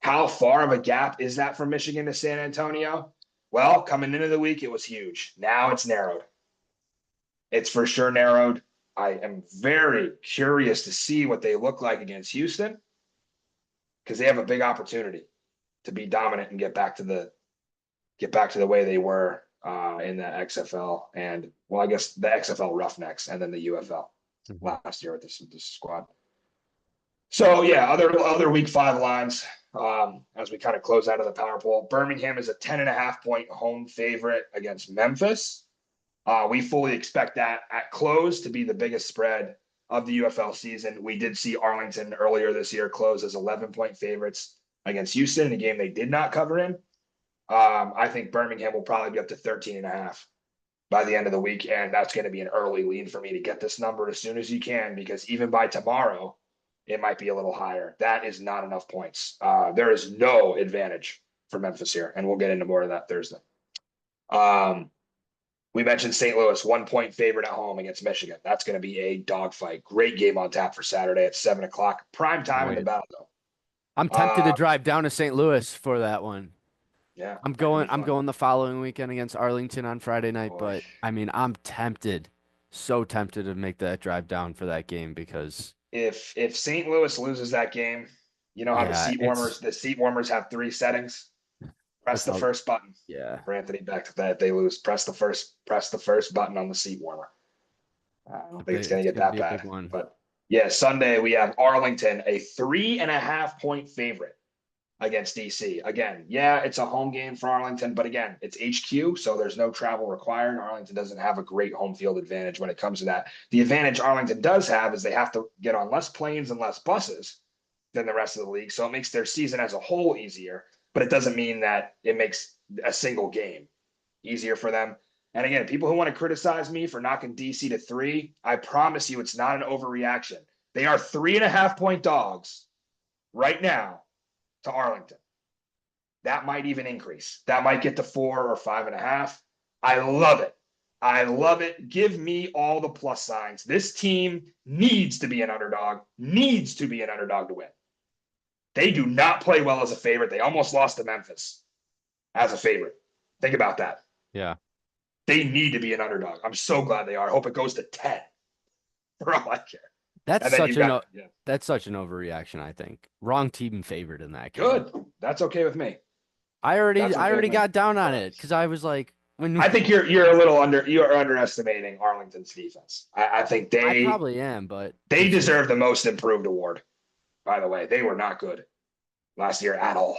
How far of a gap is that from Michigan to San Antonio? Well, coming into the week, it was huge. Now it's narrowed. It's for sure narrowed. I am very curious to see what they look like against Houston because they have a big opportunity to be dominant and get back to the way they were in the XFL and well, I guess the XFL Roughnecks and then the UFL last year with this squad. So yeah, other week 5 lines as we kind of close out of the power poll. Birmingham is a 10.5 point home favorite against Memphis. We fully expect that at close to be the biggest spread of the UFL season. We did see Arlington earlier this year close as 11-point favorites against Houston in a game they did not cover in. I think Birmingham will probably be up to 13.5 by the end of the week. And that's going to be an early lean for me to get this number as soon as you can, because even by tomorrow, it might be a little higher. That is not enough points. There is no advantage for Memphis here. And we'll get into more of that Thursday. We mentioned St. Louis, 1-point favorite at home against Michigan. That's going to be a dogfight. Great game on tap for Saturday at 7:00. Prime time in the battle, though. I'm tempted to drive down to St. Louis for that one. Yeah. I'm going the following weekend against Arlington on Friday night, but I mean, I'm tempted, so tempted to make that drive down for that game because if St. Louis loses that game, you know how the seat warmers have 3 settings. Press the first button. Yeah. For Anthony Beck, that if they lose, press the first button on the seat warmer. I don't think it's going to get that bad. But yeah, Sunday we have Arlington, a 3.5-point favorite against DC. Again, yeah, it's a home game for Arlington, but again, it's HQ, so there's no travel required. Arlington doesn't have a great home field advantage when it comes to that. The advantage Arlington does have is they have to get on less planes and less buses than the rest of the league, so it makes their season as a whole easier, but it doesn't mean that it makes a single game easier for them. And again, people who want to criticize me for knocking DC to 3, I promise you it's not an overreaction. They are 3.5-point dogs right now to Arlington. That might even increase. That might get to 4 or 5.5. I love it. I love it. Give me all the plus signs. This team needs to be an underdog, to win. They do not play well as a favorite. They almost lost to Memphis as a favorite. Think about that. Yeah. They need to be an underdog. I'm so glad they are. I hope it goes to 10 for all I care. That's such an overreaction, I think. Wrong team favored in that game. Good. That's okay with me. I already got down on it because I was like, I think you're underestimating Arlington's defense. I think I probably am, but they deserve the most improved award. By the way, they were not good last year at all.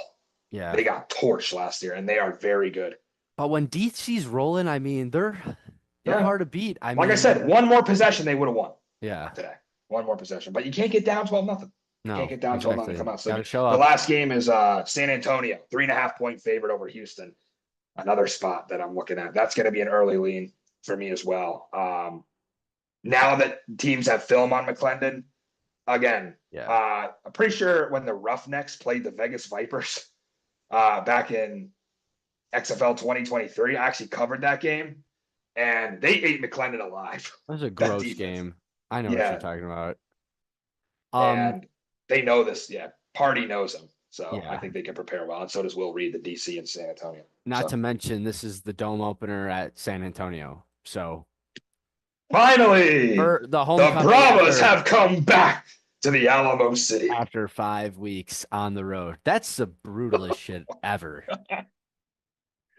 Yeah. They got torched last year, and they are very good. But when DC's rolling, I mean, they're hard to beat. Like I said, one more possession, they would have won. Yeah. Today. One more possession. But you can't get down 12-0. No. Can't get down 12-0. Come on. So gotta show up. The last game is San Antonio, 3.5-point favorite over Houston. Another spot that I'm looking at. That's going to be an early lean for me as well. Now that teams have film on McClendon, again, I'm pretty sure when the Roughnecks played the Vegas Vipers back in XFL 2023, I actually covered that game, and they ate McClendon alive. That was a gross game. I know what you're talking about. And they know this. Yeah, Party knows them. So I think they can prepare well. And so does Will Reed, the DC in San Antonio. Not to mention, this is the dome opener at San Antonio. So finally, the Bravos have come back to the Alamo City after 5 weeks on the road. That's the brutalest shit ever.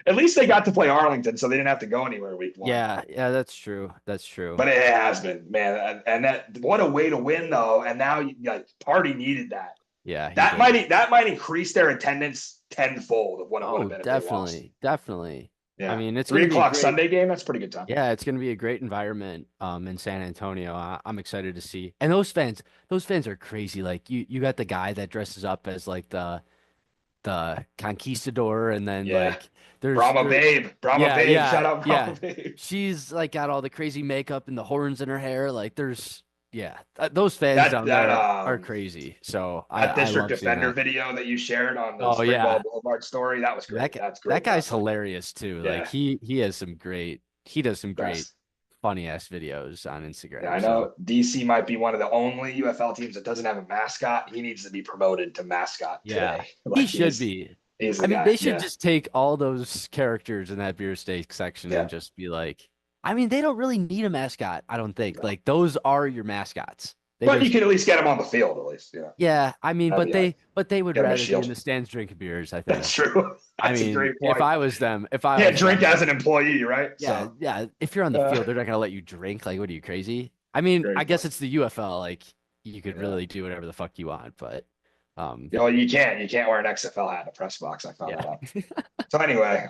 At least they got to play Arlington, so they didn't have to go anywhere week 1. Yeah, that's true. That's true. But it has been, man. And that, what a way to win, though. And now, Party needed that. Yeah, that might increase their attendance tenfold of what it would have been. Definitely. Yeah. I mean, it's 3:00 Sunday game. That's a pretty good time. Yeah, it's going to be a great environment in San Antonio. I'm excited to see. And those fans are crazy. Like you got the guy that dresses up as like the the conquistador, and then Yeah. like there's Brahma there, Babe. Brahma yeah, Babe. Shout yeah, out Brahma yeah. Babe. She's like got all the crazy makeup and the horns in her hair. Like there's those fans That down that there are um crazy. So that I district love seeing defender that. video that you shared on the Oh Springball yeah, Boulevard story, that was great. That's that great guy's wrestling. hilarious too. Like Yeah, he has he does some great best. funny ass videos on Yeah, Instagram. I So know DC might be one of the only UFL teams that doesn't have a mascot. He needs to be promoted to mascot yeah, today. he Like should be. he's I the mean, guy. they should Yeah. just take all those characters in that beer steak section Yeah. and just be like, I mean, they don't really need a mascot, I don't think. No. Like those are your mascots. They But you just can at least get him on the field, at least. Yeah. yeah, I mean, That'd be like but they would get him a rather be in shield. the stands drinking beers, I That's think. true. I That's a mean, great point. if I Can't was drink them, as an employee, right? yeah, So yeah. If you're on the field, they're not gonna let you drink. Like, what are you crazy? I mean, I great guess point. it's the UFL. Like, you could Yeah. really do whatever the fuck you want, but You know, you can't wear an XFL hat in a press box. I found yeah. that out. So anyway,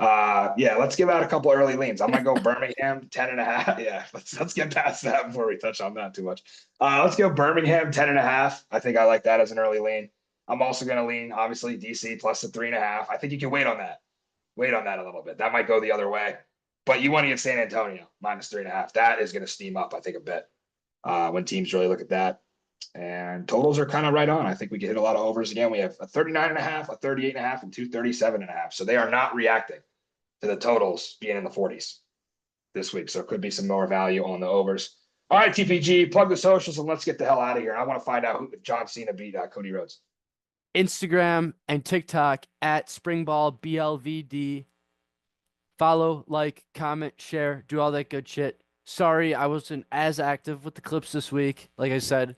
yeah, let's give out a couple early leans. I'm gonna go Birmingham 10.5. Yeah, let's get past that before we touch on that too much. Let's go Birmingham 10.5. I think I like that as an early lean. I'm also gonna lean obviously DC plus the 3.5. I think you can wait on that. Wait on that a little bit. That might go the other way. But you want to get San Antonio minus 3.5. That is gonna steam up, I think, a bit. When teams really look at that. And totals are kind of right on. I think we can hit a lot of overs again. We have a 39.5, a 38.5, and 237.5. So they are not reacting to the totals being in the 40s this week. So it could be some more value on the overs. All right, TPG, plug the socials and let's get the hell out of here. I want to find out if John Cena beat Cody Rhodes. Instagram and TikTok at Springball BLVD. Follow, like, comment, share, do all that good shit. Sorry, I wasn't as active with the clips this week. Like I said,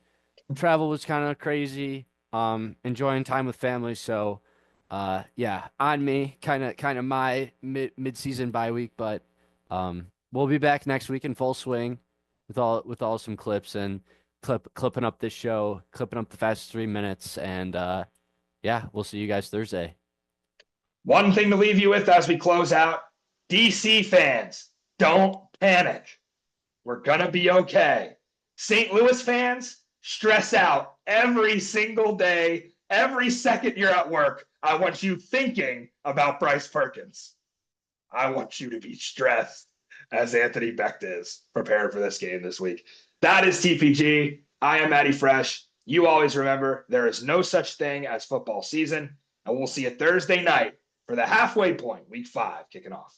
travel was kind of crazy. Enjoying time with family. So, yeah, on me. Kind of my mid-season bye week, but we'll be back next week in full swing with all some clips and clipping up this show, clipping up the fastest 3 minutes, and yeah, we'll see you guys Thursday. One thing to leave you with as we close out, DC fans, don't panic. We're going to be okay. St. Louis fans, stress out every single day, every second you're at work. I want you thinking about Bryce Perkins. I want you to be stressed as Anthony Becht is prepared for this game this week. That is TPG. I am Matty Fresh. You always remember there is no such thing as football season, and we'll see you Thursday night for the halfway point, week 5 kicking off.